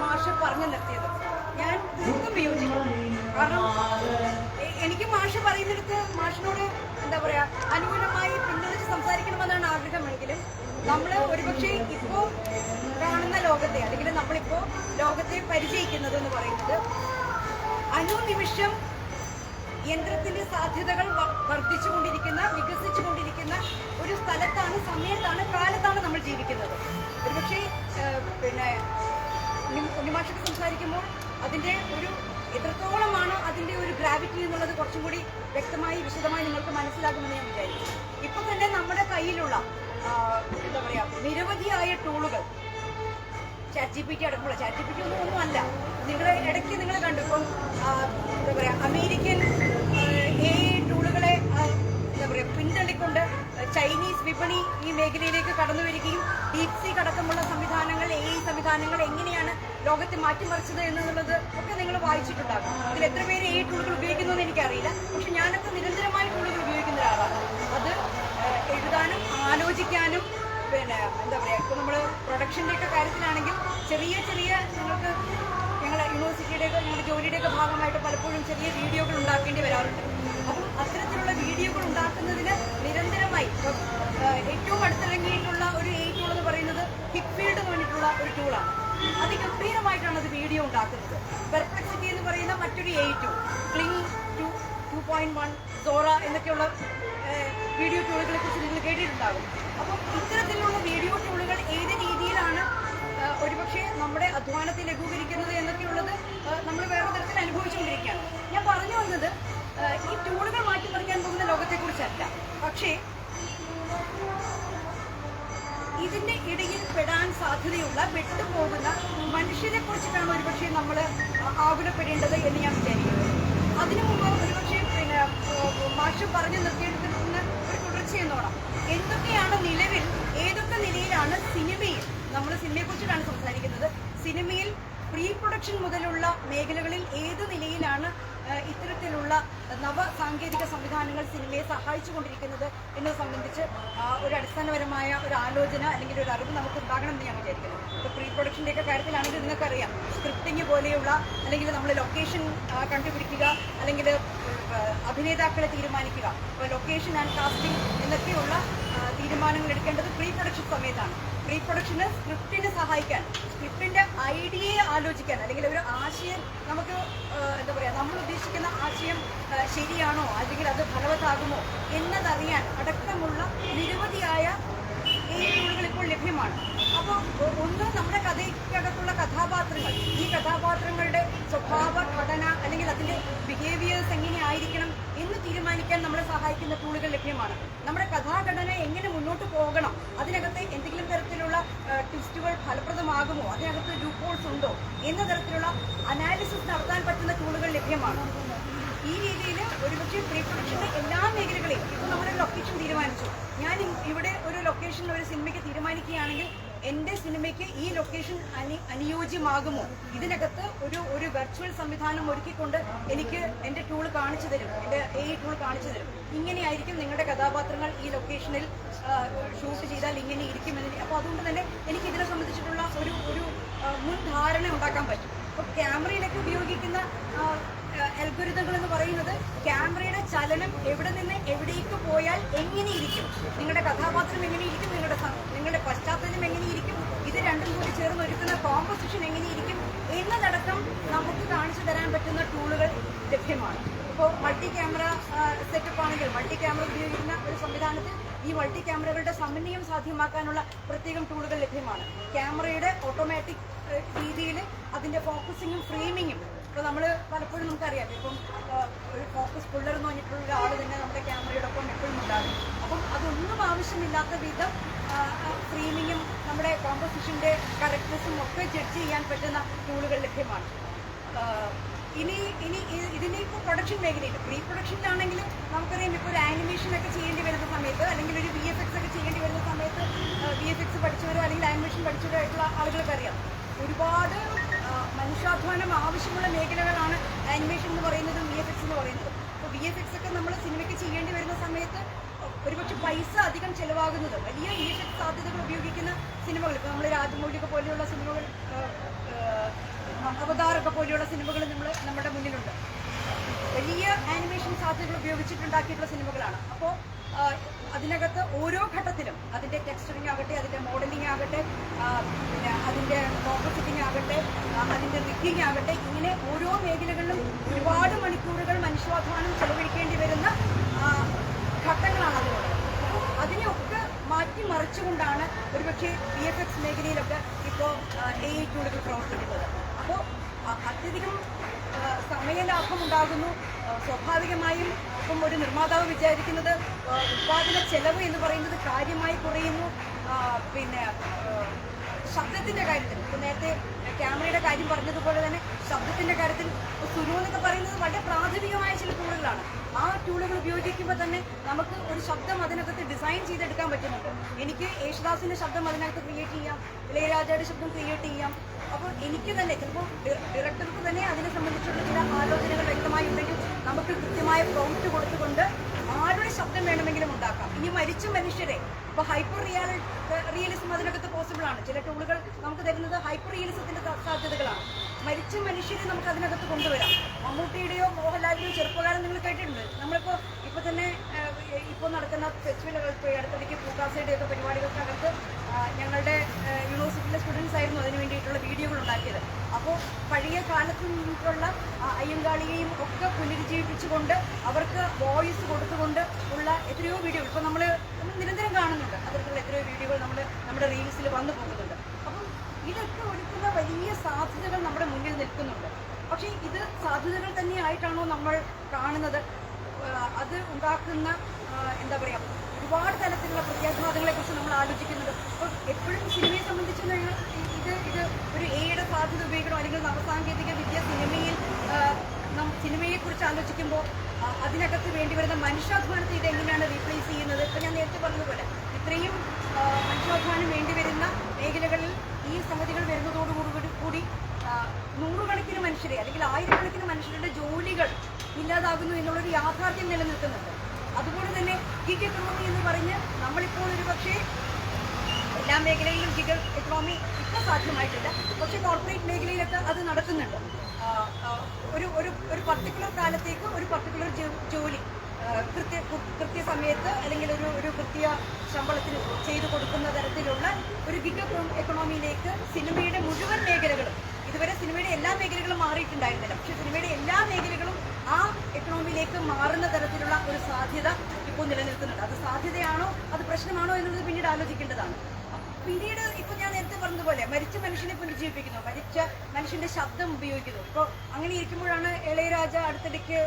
മാഷ് പറഞ്ഞു നിർത്തിയത് ഞാൻ തീർത്തും വിയോജിക്കുന്നു. കാരണം എനിക്ക് മാഷ് പറയുന്നിടത്ത് മാഷിനോട് എന്താ പറയാ അനുകൂലമായി പിന്തുണച്ച് സംസാരിക്കണമെന്നാണ് ആഗ്രഹമെങ്കിലും നമ്മൾ ഒരുപക്ഷെ ഇപ്പോ കാണുന്ന ലോകത്തെ അല്ലെങ്കിൽ നമ്മളിപ്പോ ലോകത്തെ പരിചയിക്കുന്നത് എന്ന് പറയുന്നത് അനുനിമിഷം യന്ത്രത്തിന്റെ സാധ്യതകൾ വർദ്ധിച്ചുകൊണ്ടിരിക്കുന്ന വികസിച്ചുകൊണ്ടിരിക്കുന്ന ഒരു സ്ഥലത്താണ്, സമയത്താണ്, കാലത്താണ് നമ്മൾ ജീവിക്കുന്നത്. ഒരുപക്ഷെ പിന്നെ ഉണ്ണിമാഷൊക്കെ സംസാരിക്കുമ്പോൾ അതിന്റെ ഒരു എത്രത്തോളമാണ് അതിന്റെ ഒരു ഗ്രാവിറ്റി എന്നുള്ളത് കുറച്ചും കൂടി വ്യക്തമായി വിശദമായി നിങ്ങൾക്ക് മനസ്സിലാകുമെന്ന് ഞാൻ വിചാരിച്ചു. ഇപ്പൊ തന്നെ നമ്മുടെ കയ്യിലുള്ള എന്താ പറയാ നിരവധിയായ ടൂളുകൾ, ChatGPT അടക്കമുള്ള, ChatGPT ഒന്നും അല്ല, നിങ്ങളുടെ ഇടയ്ക്ക് നിങ്ങൾ കണ്ടു ഇപ്പം എന്താ പറയാ അമേരിക്കൻ AI ടൂളുകളെ എന്താ പറയാ പിന്തള്ളിക്കൊണ്ട് ചൈനീസ് വിപണി ഈ മേഖലയിലേക്ക് കടന്നു വരികയും DeepSeek അടക്കമുള്ള സംവിധാനങ്ങൾ, AI സംവിധാനങ്ങൾ എങ്ങനെയാണ് ലോകത്തെ മാറ്റിമറിച്ചത് എന്നുള്ളത് ഒക്കെ നിങ്ങൾ വായിച്ചിട്ടുണ്ടാകും. ഇതിൽ എത്ര പേര് AI ടൂളുകൾ ഉപയോഗിക്കുന്നു എന്ന് എനിക്കറിയില്ല. പക്ഷെ ഞാനൊക്കെ നിരന്തരമായി ടൂളുകൾ ഉപയോഗിക്കുന്ന ഒരാളാണ്. അത് എഴുതാനും ആലോചിക്കാനും പിന്നെ എന്താ പറയുക ഇപ്പോൾ നമ്മൾ പ്രൊഡക്ഷൻ്റെ ഒക്കെ കാര്യത്തിലാണെങ്കിൽ ചെറിയ ചെറിയ നിങ്ങൾക്ക് ഞങ്ങളുടെ യൂണിവേഴ്സിറ്റിയുടെയൊക്കെ ഞങ്ങളുടെ ജോലിയുടെയൊക്കെ ഭാഗമായിട്ട് പലപ്പോഴും ചെറിയ വീഡിയോകൾ ഉണ്ടാക്കേണ്ടി വരാറുണ്ട്. അപ്പം അത്തരത്തിലുള്ള വീഡിയോകൾ ഉണ്ടാക്കുന്നതിന് നിരന്തരമായി ഏറ്റവും അടുത്തിറങ്ങിയിട്ടുള്ള ഒരു AI ടൂൾ എന്ന് പറയുന്നത് ഹിക്ഫീൽഡ് എന്ന് പറഞ്ഞിട്ടുള്ള ഒരു ടൂളാണ്. അതിഗംഭീരമായിട്ടാണ് അത് വീഡിയോ ഉണ്ടാക്കുന്നത്. പെർപ്ലെക്സിറ്റി എന്ന് പറയുന്ന മറ്റൊരു AI ടൂൾ, ക്ലിങ് 2.1, സോറ എന്നൊക്കെയുള്ള വീഡിയോ ടൂളുകളെ കുറിച്ച് നിങ്ങൾ കേട്ടിട്ടുണ്ടാകും. അപ്പം ഇത്തരത്തിലുള്ള വീഡിയോ ടൂളുകൾ ഏത് രീതിയിലാണ് ഒരുപക്ഷെ നമ്മുടെ അധ്വാനത്തെ ലഘൂകരിക്കുന്നത് എന്നൊക്കെയുള്ളത് നമ്മൾ വേറെ തരത്തിൽ അനുഭവിച്ചുകൊണ്ടിരിക്കുകയാണ്. ഞാൻ പറഞ്ഞു വന്നത് ഈ ടൂളുകൾ മാറ്റിമറിക്കാൻ പോകുന്ന ലോകത്തെക്കുറിച്ചല്ല, പക്ഷേ ഇതിന്റെ ഇടയിൽ പെടാൻ സാധ്യതയുള്ള പെട്ടുപോകുന്ന മനുഷ്യരെ കുറിച്ചിട്ടാണ് ഒരുപക്ഷെ നമ്മൾ ആകുലപ്പെടേണ്ടത് എന്ന് ഞാൻ വിചാരിക്കുന്നത്. അതിനു മുമ്പ് ഒരുപക്ഷെ പിന്നെ മാഷ് പറഞ്ഞു നിർത്തിയെടുക്കുന്ന ഒരു തുടർച്ചയെന്നോണം എന്തൊക്കെയാണ് നിലവിൽ ഏതൊക്കെ നിലയിലാണ് സിനിമയിൽ, നമ്മൾ സിനിമയെക്കുറിച്ചിട്ടാണ് സംസാരിക്കുന്നത്, സിനിമയിൽ പ്രീ പ്രൊഡക്ഷൻ മുതലുള്ള മേഖലകളിൽ ഏത് നിലയിലാണ് ഇത്തരത്തിലുള്ള നവ സാങ്കേതിക സംവിധാനങ്ങൾ സിനിമയെ സഹായിച്ചുകൊണ്ടിരിക്കുന്നത് എന്നത് സംബന്ധിച്ച് ഒരു അടിസ്ഥാനപരമായ ഒരു ആലോചന അല്ലെങ്കിൽ ഒരു അറിവ് നമുക്ക് ഉണ്ടാകണം എന്ന് ഞാൻ വിചാരിക്കുന്നു. ഇപ്പോൾ പ്രീ പ്രൊഡക്ഷൻ്റെയൊക്കെ കാര്യത്തിലാണെങ്കിൽ നിങ്ങൾക്കറിയാം, സ്ക്രിപ്റ്റിംഗ് പോലെയുള്ള അല്ലെങ്കിൽ നമ്മൾ ലൊക്കേഷൻ കണ്ടുപിടിക്കുക, അല്ലെങ്കിൽ അഭിനേതാക്കളെ തീരുമാനിക്കുക, ഇപ്പോൾ ലൊക്കേഷൻ ആൻഡ് കാസ്റ്റിംഗ് എന്നൊക്കെയുള്ള തീരുമാനങ്ങൾ എടുക്കേണ്ടത് പ്രീ പ്രൊഡക്ഷൻ സമയത്താണ്. പ്രീ പ്രൊഡക്ഷന് സ്ക്രിപ്റ്റിനെ സഹായിക്കാൻ, സ്ക്രിപ്റ്റിന്റെ ഐഡിയയെ ആലോചിക്കാൻ, അല്ലെങ്കിൽ ഒരു ആശയം നമുക്ക് എന്താ പറയുക നമ്മൾ ഉദ്ദേശിക്കുന്ന ആശയം ശരിയാണോ അല്ലെങ്കിൽ അത് ഫലവത്താകുമോ എന്നതറിയാൻ അടക്കമുള്ള നിരവധിയായ ടൂളുകൾ ഇപ്പോൾ ലഭ്യമാണ്. അപ്പോൾ ഒന്ന് നമ്മുടെ കഥയ്ക്കകത്തുള്ള കഥാപാത്രങ്ങൾ, ഈ കഥാപാത്രങ്ങളുടെ സ്വഭാവ ഘടന അല്ലെങ്കിൽ അതിൻ്റെ ബിഹേവിയേഴ്സ് എങ്ങനെയായിരിക്കണം എന്ന് തീരുമാനിക്കാൻ നമ്മളെ സഹായിക്കുന്ന ടൂളുകൾ ലഭ്യമാണ്. നമ്മുടെ കഥാഘടന എങ്ങനെ മുന്നോട്ട് പോകണം, അതിനകത്ത് എന്തെങ്കിലും തരത്തിലുള്ള ട്വിസ്റ്റുകൾ ഫലപ്രദമാകുമോ, അതിനകത്ത് ലൂപ്പ് ഹോൾസ് ഉണ്ടോ എന്ന തരത്തിലുള്ള അനാലിസിസ് നടത്താൻ പറ്റുന്ന ടൂളുകൾ ലഭ്യമാണ്. ഈ രീതിയിൽ ഒരുപക്ഷെ പ്രീ പ്രൊഡക്ഷൻ്റെ എല്ലാ മേഖലകളെയും ഇപ്പോൾ നമ്മളൊരു ലൊക്കേഷൻ തീരുമാനിച്ചു, ഞാൻ ഇവിടെ ഒരു ലൊക്കേഷൻ ഒരു സിനിമയ്ക്ക് തീരുമാനിക്കുകയാണെങ്കിൽ എൻ്റെ സിനിമയ്ക്ക് ഈ ലൊക്കേഷൻ അനുയോജ്യമാകുമോ, ഇതിനകത്ത് ഒരു വെർച്വൽ സംവിധാനം ഒരുക്കിക്കൊണ്ട് എനിക്ക് എൻ്റെ ടൂൾ കാണിച്ചു തരും, എൻ്റെ AI ടൂൾ കാണിച്ചു തരും, ഇങ്ങനെയായിരിക്കും നിങ്ങളുടെ കഥാപാത്രങ്ങൾ ഈ ലൊക്കേഷനിൽ ഷൂട്ട് ചെയ്താൽ ഇങ്ങനെ ഇരിക്കുമെന്ന്. അപ്പോൾ അതുകൊണ്ട് തന്നെ എനിക്ക് ഇതിനെ സംബന്ധിച്ചിട്ടുള്ള ഒരു മുൻധാരണ ഉണ്ടാക്കാൻ പറ്റും. അപ്പോൾ ക്യാമറയിലൊക്കെ ഉപയോഗിക്കുന്ന അൽഗോരിതങ്ങൾ എന്ന് പറയുന്നത് ക്യാമറയുടെ ചലനം എവിടെ നിന്ന് എവിടേക്ക് പോയാൽ എങ്ങനെയിരിക്കും, നിങ്ങളുടെ കഥാപാത്രം എങ്ങനെയിരിക്കും, നിങ്ങളുടെ പശ്ചാത്തലം എങ്ങനെയിരിക്കും, ഇത് രണ്ടും കൂടി ചേർന്ന് ഒരുക്കുന്ന കോമ്പോസിഷൻ എങ്ങനെയിരിക്കും എന്നതടക്കം നമുക്ക് കാണിച്ചു തരാൻ പറ്റുന്ന ടൂളുകൾ ലഭ്യമാണ്. ഇപ്പോൾ മൾട്ടി ക്യാമറ സെറ്റപ്പ് ആണെങ്കിൽ മൾട്ടി ക്യാമറ ഉപയോഗിക്കുന്ന ഒരു സംവിധാനത്തിൽ ഈ മൾട്ടി ക്യാമറകളുടെ സമന്വയം സാധ്യമാക്കാനുള്ള പ്രത്യേകം ടൂളുകൾ ലഭ്യമാണ്. ക്യാമറയുടെ ഓട്ടോമാറ്റിക് രീതിയിൽ അതിൻ്റെ ഫോക്കസിങ്ങും ഫ്രെയിമിങ്ങും, ഇപ്പോൾ നമ്മൾ പലപ്പോഴും നമുക്കറിയാം, ഇപ്പം ഒരു ഫോക്കസ് പുള്ളർ എന്ന് പറഞ്ഞിട്ടുള്ള ഒരാൾ തന്നെ നമ്മുടെ ക്യാമറയുടെ ഒപ്പം എപ്പോഴും ഉണ്ടാകും. അപ്പം അതൊന്നും ആവശ്യമില്ലാത്ത വിധം ഫ്രെയിമിങ്ങും നമ്മുടെ കോമ്പോസിഷൻ്റെ കറക്റ്റ്നെസ്സും ഒക്കെ ജഡ്ജ് ചെയ്യാൻ പറ്റുന്ന ടൂളുകൾ ലഭ്യമാണ്. ഇനി ഇതിനിപ്പോൾ പ്രൊഡക്ഷൻ മേഖലയിൽ പ്രീ പ്രൊഡക്ഷനിലാണെങ്കിൽ നമുക്കറിയാം, ഇപ്പോൾ ഒരു ആനിമേഷനൊക്കെ ചെയ്യേണ്ടി വരുന്ന സമയത്ത് അല്ലെങ്കിൽ ഒരു VFX ഒക്കെ ചെയ്യേണ്ടി വരുന്ന സമയത്ത് VFX പഠിച്ചവരോ അല്ലെങ്കിൽ ആനിമേഷൻ പഠിച്ചവരോ ആയിട്ടുള്ള ആളുകൾക്കറിയാം, ഒരുപാട് മനുഷ്യാധ്വാനം ആവശ്യമുള്ള മേഖലകളാണ് ആനിമേഷൻ എന്ന് പറയുന്നതും VFX എന്ന് പറയുന്നത്. അപ്പോൾ VFX ഒക്കെ നമ്മൾ സിനിമയ്ക്ക് ചെയ്യേണ്ടി വരുന്ന സമയത്ത് ഒരുപക്ഷെ പൈസ അധികം ചിലവാകുന്നത്, വലിയ VFX സാധ്യതകൾ ഉപയോഗിക്കുന്ന സിനിമകൾ, ഇപ്പോൾ നമ്മൾ രാജമൗലിയൊക്കെ പോലെയുള്ള സിനിമകൾ അവതാറൊക്കെ പോലെയുള്ള സിനിമകൾ നമ്മുടെ മുന്നിലുണ്ട്. വലിയ ആനിമേഷൻ സാധ്യതകൾ ഉപയോഗിച്ചിട്ടുണ്ടാക്കിയിട്ടുള്ള സിനിമകളാണ്. അപ്പോൾ അതിനകത്ത് ഓരോ ഘട്ടത്തിലും അതിൻ്റെ ടെക്സ്ചറിങ് ആകട്ടെ, അതിൻ്റെ മോഡലിംഗ് ആകട്ടെ, പിന്നെ അതിൻ്റെ കോമ്പോസിറ്റിംഗ് ആകട്ടെ, അതിൻ്റെ റിഗ്ഗിങ് ആകട്ടെ, ഇങ്ങനെ ഓരോ മേഖലകളിലും ഒരുപാട് മണിക്കൂറുകൾ മനുഷ്യാധ്വാനം ചെലവഴിക്കേണ്ടി വരുന്ന ഘട്ടങ്ങളാണ് അതിനുള്ളത്. അപ്പോൾ അതിനെയൊക്കെ മാറ്റിമറിച്ചുകൊണ്ടാണ് ഒരുപക്ഷെ VFX മേഖലയിലൊക്കെ ഇപ്പോൾ AI ടൂളുകൾ പ്രവർത്തിക്കുന്നത്. അപ്പോൾ അത്യധികം സമയലാഭം ഉണ്ടാകുന്നു. സ്വാഭാവികമായും ഇപ്പം ഒരു നിർമ്മാതാവ് വിചാരിക്കുന്നത് ഉത്പാദന ചെലവ് എന്ന് പറയുന്നത് കാര്യമായി കുറയുന്നു. പിന്നെ ശബ്ദത്തിൻ്റെ കാര്യത്തിൽ ഇപ്പോൾ നേരത്തെ ക്യാമറയുടെ കാര്യം പറഞ്ഞതുപോലെ തന്നെ ശബ്ദത്തിൻ്റെ കാര്യത്തിൽ സുനു എന്നൊക്കെ പറയുന്നത് വളരെ പ്രാഥമികമായ ചില ടൂളുകളാണ്. ആ ടൂളുകൾ ഉപയോഗിക്കുമ്പോൾ തന്നെ നമുക്ക് ഒരു ശബ്ദം അതിനകത്ത് ഡിസൈൻ ചെയ്തെടുക്കാൻ പറ്റുന്നുണ്ട്. എനിക്ക് യേശുദാസിൻ്റെ ശബ്ദം അതിനകത്ത് ക്രിയേറ്റ് ചെയ്യാം, ഇളയരാജയുടെ ശബ്ദം ക്രിയേറ്റ് ചെയ്യാം. അപ്പോൾ എനിക്ക് തന്നെ ചിലപ്പോൾ ഡയറക്ടർക്ക് തന്നെ അതിനെ സംബന്ധിച്ചുള്ള ചില ആലോചനകൾ വ്യക്തമായി ഉണ്ടെങ്കിൽ നമുക്ക് കൃത്യമായ പ്രോംപ്റ്റ് കൊടുത്തുകൊണ്ട് ആരുടെ ശബ്ദം വേണമെങ്കിലും ഉണ്ടാക്കാം. ഇനി മരിച്ച മനുഷ്യരെ ഇപ്പോൾ ഹൈപ്പർ റിയലിസം അതിനകത്ത് പോസിബിൾ ആണ്. ചില ടൂളുകൾ നമുക്ക് തരുന്നത് ഹൈപ്പർ റിയലിസത്തിന്റെ സാധ്യതകളാണ്. മരിച്ച മനുഷ്യരെ നമുക്ക് അതിനകത്ത് കൊണ്ടുവരാം. മമ്മൂട്ടിയുടെയോ മോഹൻലാലിന്റെയോ ചെറുപ്പകാലം നിങ്ങൾ കേട്ടിട്ടുണ്ട്. നമ്മളിപ്പോൾ ഇപ്പോൾ തന്നെ ഇപ്പോൾ നടക്കുന്ന ഫെസ്റ്റിവലുകൾ, അടുത്തിടയ്ക്ക് പൂക്കാസയുടെയൊക്കെ പരിപാടികൾക്കകത്ത് ഞങ്ങളുടെ യൂണിവേഴ്സിറ്റിയിലെ സ്റ്റുഡൻസ് ആയിരുന്നു അതിന് വേണ്ടിയിട്ടുള്ള വീഡിയോകൾ ഉണ്ടാക്കിയത്. അപ്പോൾ പഴയ കാലത്ത് നിന്നുള്ള അയ്യങ്കാളിയെയും ഒക്കെ പുനരുജ്ജീവിപ്പിച്ചുകൊണ്ട് അവർക്ക് വോയിസ് കൊടുത്തുകൊണ്ട് ഉള്ള എത്രയോ വീഡിയോകൾ ഇപ്പോൾ നമ്മൾ നിരന്തരം കാണുന്നുണ്ട്. അത്തരത്തിലുള്ള എത്രയോ വീഡിയോകൾ നമ്മുടെ റീൽസിൽ വന്നു പോകുന്നുണ്ട്. അപ്പം ഇതൊക്കെ ഒരുക്കുന്ന വലിയ സാധ്യതകൾ നമ്മുടെ മുന്നിൽ നിൽക്കുന്നുണ്ട്. പക്ഷേ ഇത് സാധ്യതകൾ തന്നെയായിട്ടാണോ നമ്മൾ കാണുന്നത്? അത് ഉണ്ടാക്കുന്ന എന്താ പറയുക, ഒരുപാട് തരത്തിലുള്ള പ്രത്യാഘാതങ്ങളെ കുറിച്ച് നമ്മൾ ആലോചിക്കുന്നത്. അപ്പോൾ എപ്പോഴും സിനിമയെ സംബന്ധിച്ച് ഇത് ഒരു എയുടെ സാധ്യത ഉപയോഗിക്കണോ, അല്ലെങ്കിൽ നവസാങ്കേതിക വിദ്യ സിനിമയെക്കുറിച്ച് ആലോചിക്കുമ്പോൾ അതിനകത്ത് വേണ്ടി വരുന്ന മനുഷ്യാധ്വാനത്തെ ഇത് എങ്ങനെയാണ് റീപ്ലേസ് ചെയ്യുന്നത്? ഇപ്പം ഞാൻ നേരത്തെ പറഞ്ഞതുപോലെ ഇത്രയും മനുഷ്യാധ്വാനം വേണ്ടി വരുന്ന മേഖലകളിൽ ഈ സംഗതികൾ വരുന്നതോടുകൂടി നൂറുകണക്കിന് മനുഷ്യരെ അല്ലെങ്കിൽ ആയിരക്കണക്കിന് മനുഷ്യരുടെ ജോലികൾ ഇല്ലാതാകുന്നു എന്നുള്ളൊരു യാഥാർത്ഥ്യം നിലനിൽക്കുന്നുണ്ട്. അതുപോലെ തന്നെ ഗിഗ് എക്കണോമി എന്ന് പറഞ്ഞ് നമ്മളിപ്പോൾ ഒരു പക്ഷേ എല്ലാ മേഖലയിലും ഗിഗ് എക്കണോമി ഇപ്പോൾ സാധ്യമായിട്ടില്ല. പക്ഷേ കോർപ്പറേറ്റ് മേഖലയിലൊക്കെ അത് നടത്തുന്നുണ്ട്. ഒരു പർട്ടിക്കുലർ കാലത്തേക്ക് ഒരു പർട്ടിക്കുലർ ജോലി കൃത്യസമയത്ത് അല്ലെങ്കിൽ ഒരു കൃത്യ ശമ്പളത്തിന് ചെയ്തു കൊടുക്കുന്ന തരത്തിലുള്ള ഒരു ഗിഗ് എക്കണോമിയിലേക്ക് സിനിമയുടെ മുഴുവൻ മേഖലകളും, ഇതുവരെ സിനിമയുടെ എല്ലാ മേഖലകളും മാറിയിട്ടുണ്ടായിരുന്നില്ല, പക്ഷെ സിനിമയുടെ എല്ലാ മേഖലകളും ആ എക്കണോമിയിലേക്ക് മാറുന്ന തരത്തിലുള്ള ഒരു സാധ്യത ഇപ്പോൾ നിലനിൽക്കുന്നുണ്ട്. അത് സാധ്യതയാണോ അത് പ്രശ്നമാണോ എന്നുള്ളത് പിന്നീട് ആലോചിക്കേണ്ടതാണ്. പിന്നീട് ഇപ്പോൾ ഞാൻ നേരത്തെ പറഞ്ഞതുപോലെ മരിച്ച മനുഷ്യനെ പുനരുജ്ജീവിപ്പിക്കുന്നു, മരിച്ച മനുഷ്യന്റെ ശബ്ദം ഉപയോഗിക്കുന്നു. ഇപ്പോൾ അങ്ങനെ ഇരിക്കുമ്പോഴാണ് ഇളയരാജ അടുത്തിടയ്ക്ക്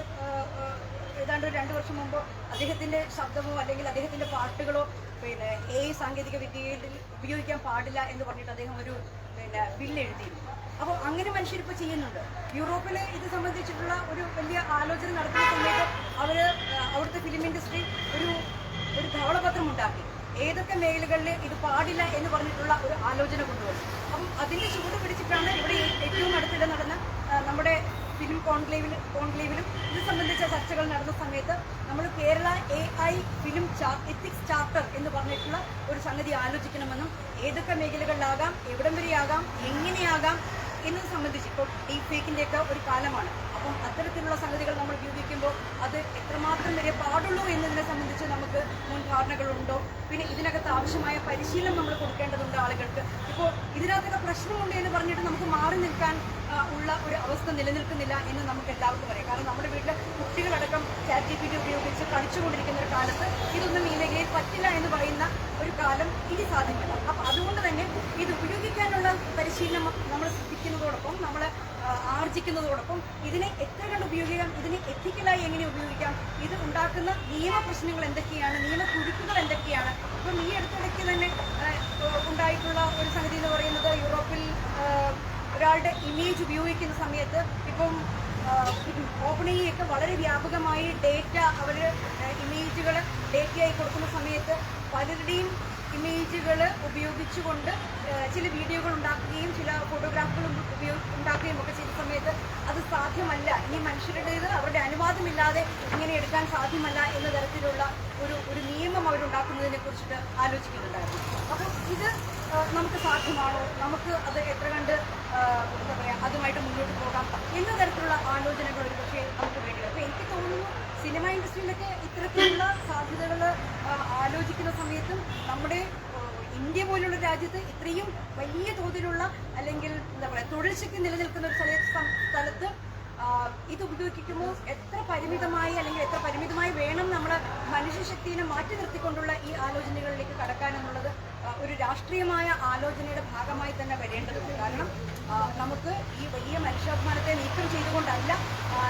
ഏതാണ്ട് 2 വർഷം മുമ്പ് അദ്ദേഹത്തിന്റെ ശബ്ദമോ അല്ലെങ്കിൽ അദ്ദേഹത്തിന്റെ പാട്ടുകളോ പിന്നെ AI സാങ്കേതിക വിദ്യയിൽ ഉപയോഗിക്കാൻ പാടില്ല എന്ന് പറഞ്ഞിട്ട് അദ്ദേഹം ഒരു ബില്ല് എഴുതിയിരുന്നു. അപ്പോൾ അങ്ങനെ മനുഷ്യരിപ്പോൾ ചെയ്യുന്നുണ്ട്. യൂറോപ്പിൽ ഇത് സംബന്ധിച്ചിട്ടുള്ള ഒരു വലിയ ആലോചന നടത്തുന്ന സമയത്ത് അവിടുത്തെ ഫിലിം ഇൻഡസ്ട്രി ഒരു ധവളപത്രം ഉണ്ടാക്കി. ഏതൊക്കെ മേഖലകളിൽ ഇത് പാടില്ല എന്ന് പറഞ്ഞിട്ടുള്ള ഒരു ആലോചന കൊണ്ടുവന്നു. അപ്പം അതിൻ്റെ ചൂട് പിടിച്ചിട്ടാണ് ഇവിടെ ഏറ്റവും അടുത്തിടെ നടന്ന നമ്മുടെ ഫിലിം കോൺക്ലേവിലും ഇത് സംബന്ധിച്ച ചർച്ചകൾ നടന്ന സമയത്ത് നമ്മൾ Kerala AI film ethics charter എന്ന് പറഞ്ഞിട്ടുള്ള ഒരു സംഗതി ആലോചിക്കണമെന്നും ഏതൊക്കെ മേഖലകളിലാകാം, എവിടം വരെയാകാം, എങ്ങനെയാകാം എന്നത് സംബന്ധിച്ച് ഇപ്പോൾ ഡീപ് ഫേക്കിൻ്റെയൊക്കെ ഒരു കാലമാണ്. അപ്പം അത്തരത്തിലുള്ള സംഗതികൾ നമ്മൾ ഉപയോഗിക്കുമ്പോൾ അത് എത്രമാത്രം വരെ പാടുള്ളൂ എന്നതിനെ സംബന്ധിച്ച് നമുക്ക് മുൻധാരണകളുണ്ടോ? പിന്നെ ഇതിനകത്ത് ആവശ്യമായ പരിശീലനം നമ്മൾ കൊടുക്കേണ്ടതുണ്ട് ആളുകൾക്ക്. ഇപ്പോൾ ഇതിനകത്തൊക്കെ പ്രശ്നമുണ്ട് എന്ന് പറഞ്ഞിട്ട് നമുക്ക് മാറി നിൽക്കാൻ ഉള്ള ഒരു അവസ്ഥ നിലനിൽക്കുന്നില്ല എന്ന് നമുക്ക് എല്ലാവർക്കും അറിയാം. കാരണം നമ്മുടെ വീട്ടിലെ കുട്ടികളടക്കം ChatGPT ഉപയോഗിച്ച് കളിച്ചുകൊണ്ടിരിക്കുന്ന ഒരു കാലത്ത് ഇതൊന്നും ഈ മേഖലയിൽ പറ്റില്ല എന്ന് പറയുന്ന ഒരു കാലം ഇനി സാധ്യമല്ല. അപ്പം അതുകൊണ്ട് തന്നെ ഇത് ഉപയോഗിക്കാനുള്ള പരിശീലനം നമ്മൾ ശ്രദ്ധിക്കുന്നതോടൊപ്പം നമ്മൾ ആർജിക്കുന്നതോടൊപ്പം ഇതിനെ എത്ര കണ്ട് ഉപയോഗിക്കാം, ഇതിനെ എത്തിക്കലായി എങ്ങനെ ഉപയോഗിക്കാം, ഇത് ഉണ്ടാക്കുന്ന നിയമപ്രശ്നങ്ങൾ എന്തൊക്കെയാണ്, നിയമക്കുരുക്കുകൾ എന്തൊക്കെയാണ്. ഇപ്പം ഈ അടുത്തിടയ്ക്ക് തന്നെ ഉണ്ടായിട്ടുള്ള ഒരു സംഗതി എന്ന് പറയുന്നത് യൂറോപ്പിൽ ഒരാളുടെ ഇമേജ് ഉപയോഗിക്കുന്ന സമയത്ത് ഇപ്പം OpenAI ഒക്കെ വളരെ വ്യാപകമായി അവർ ഇമേജുകൾ ഡേറ്റയായി കൊടുക്കുന്ന സമയത്ത് പലരുടെയും ഇമേജുകൾ ഉപയോഗിച്ചുകൊണ്ട് ചില വീഡിയോകൾ ഉണ്ടാക്കുകയും ചില ഫോട്ടോഗ്രാഫുകൾ ഉണ്ടാക്കുകയും ഒക്കെ ചെയ്ത സമയത്ത് അത് സാധ്യമല്ല, ഇനി മനുഷ്യരുടേത് അവരുടെ അനുവാദമില്ലാതെ ഇങ്ങനെ എടുക്കാൻ സാധ്യമല്ല എന്ന തരത്തിലുള്ള ഒരു നിയമം അവരുണ്ടാക്കുന്നതിനെ കുറിച്ചിട്ട് ആലോചിക്കുന്നുണ്ടായിരുന്നു. അപ്പം ഇത് നമുക്ക് സാധ്യമാണോ, നമുക്ക് അത് എത്ര കണ്ട് എന്താ പറയുക, അത് സിനിമയുമായിട്ട് മുന്നോട്ട് പോകാം എന്ന തരത്തിലുള്ള ആലോചനകൾ ഒരു പക്ഷേ നമുക്ക് വേണ്ടിയില്ല. അപ്പോൾ എനിക്ക് തോന്നുന്നു സിനിമ ഇൻഡസ്ട്രിയിലൊക്കെ ഇത്തരത്തിലുള്ള സാധ്യതകൾ ആലോചിക്കുന്ന സമയത്തും നമ്മുടെ ഇന്ത്യ പോലുള്ള രാജ്യത്ത് ഇത്രയും വലിയ തോതിലുള്ള അല്ലെങ്കിൽ എന്താ പറയുക തൊഴിൽ ശക്തി നിലനിൽക്കുന്ന ഒരു സ്ഥലത്ത് ഇത് ഉപയോഗിക്കുമ്പോൾ എത്ര പരിമിതമായി അല്ലെങ്കിൽ എത്ര പരിമിതമായി വേണം നമ്മൾ മനുഷ്യശക്തിയെ മാറ്റി നിർത്തിക്കൊണ്ടുള്ള ഈ ആലോചനകളിലേക്ക് കടക്കാനെന്നുള്ളത് ഒരു രാഷ്ട്രീയമായ ആലോചനയുടെ ഭാഗമായി തന്നെ വരേണ്ടതുണ്ട്. കാരണം നമുക്ക് ഈ വലിയ മനുഷ്യാധ്വാനത്തെ നീക്കം ചെയ്തുകൊണ്ടല്ല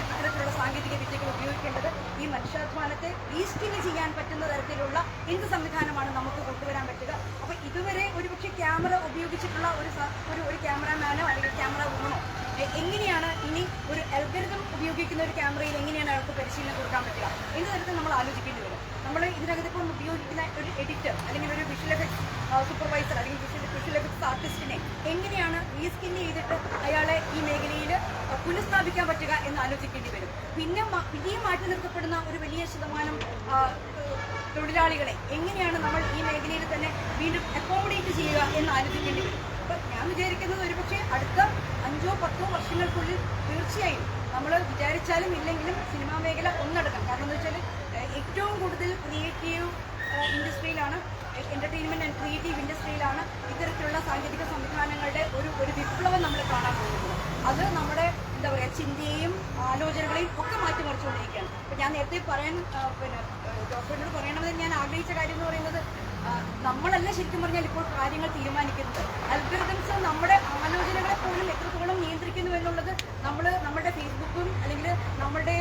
ഇത്തരത്തിലുള്ള സാങ്കേതിക വിദ്യകൾ ഉപയോഗിക്കേണ്ടത്. ഈ മനുഷ്യാധ്വാനത്തെ റീസ്കില് ചെയ്യാൻ പറ്റുന്ന തരത്തിലുള്ള എന്ത് സംവിധാനമാണ് നമുക്ക് കൊണ്ടുവരാൻ പറ്റുക. അപ്പോൾ ഇതുവരെ ഒരുപക്ഷെ ക്യാമറ ഉപയോഗിച്ചിട്ടുള്ള ഒരു ക്യാമറാമാനോ അല്ലെങ്കിൽ ക്യാമറ വുമണോ എങ്ങനെയാണ് ഇനി ഒരു അൽഗോരിതം ഉപയോഗിക്കുന്ന ഒരു ക്യാമറയിൽ എങ്ങനെയാണ് അയാൾക്ക് പരിശീലനം കൊടുക്കാൻ പറ്റുക എന്ന തരത്തിൽ നമ്മൾ ആലോചിക്കേണ്ടി വരും. നമ്മൾ ഇതിനകത്ത് ഇപ്പോൾ ഉപയോഗിക്കുന്ന ഒരു എഡിറ്റർ അല്ലെങ്കിൽ ഒരു വിഷ്വൽ എഫക്ട്സ് സൂപ്പർവൈസർ അല്ലെങ്കിൽ വിഷ്വൽ എഫക്ട്സ് ആർട്ടിസ്റ്റിനെ എങ്ങനെയാണ് റീസ്കിൽ ചെയ്തിട്ട് അയാളെ ഈ മേഖലയിൽ പുനഃസ്ഥാപിക്കാൻ പറ്റുക എന്ന് ആലോചിക്കേണ്ടി വരും. പിന്നെയും മാറ്റി നിർത്തപ്പെടുന്ന ഒരു വലിയ ശതമാനം തൊഴിലാളികളെ എങ്ങനെയാണ് നമ്മൾ ഈ മേഖലയിൽ തന്നെ വീണ്ടും അക്കോമഡേറ്റ് ചെയ്യുക എന്ന് ആലോചിക്കേണ്ടി വരും. അപ്പം ഞാൻ വിചാരിക്കുന്നത് ഒരുപക്ഷെ അടുത്ത 5-10 വർഷങ്ങൾക്കുള്ളിൽ തീർച്ചയായും നമ്മൾ വിചാരിച്ചാലും ഇല്ലെങ്കിലും സിനിമാ മേഖല ഒന്നടക്കം. കാരണം എന്ന് വെച്ചാൽ ഏറ്റവും കൂടുതൽ ക്രിയേറ്റീവ് ഇൻഡസ്ട്രിയിലാണ്, എൻ്റർടൈൻമെൻറ്റ് ആൻഡ് ക്രിയേറ്റീവ് ഇൻഡസ്ട്രിയിലാണ് ഇത്തരത്തിലുള്ള സാങ്കേതിക സംവിധാനങ്ങളുടെ ഒരു വിപ്ലവം നമ്മൾ കാണാൻ പോകുന്നത്. അത് നമ്മുടെ എന്താ പറയുക ചിന്തയെയും ആലോചനകളെയും ഒക്കെ മാറ്റിമറിച്ചുകൊണ്ടിരിക്കുകയാണ്. അപ്പം ഞാൻ നേരത്തെ ഡോക്ടറിനോട് പറയണമെന്ന് ഞാൻ ആഗ്രഹിച്ച കാര്യം എന്ന് പറയുന്നത് നമ്മളല്ല ശരിക്കും പറഞ്ഞാൽ ഇപ്പോൾ കാര്യങ്ങൾ തീരുമാനിക്കുന്നത്. അൽഗോരിതംസ് നമ്മുടെ ആലോചനകളെ പോലും എത്രത്തോളം നിയന്ത്രിക്കുന്നു എന്നുള്ളത് നമ്മുടെ ഫേസ്ബുക്കും അല്ലെങ്കിൽ നമ്മുടെ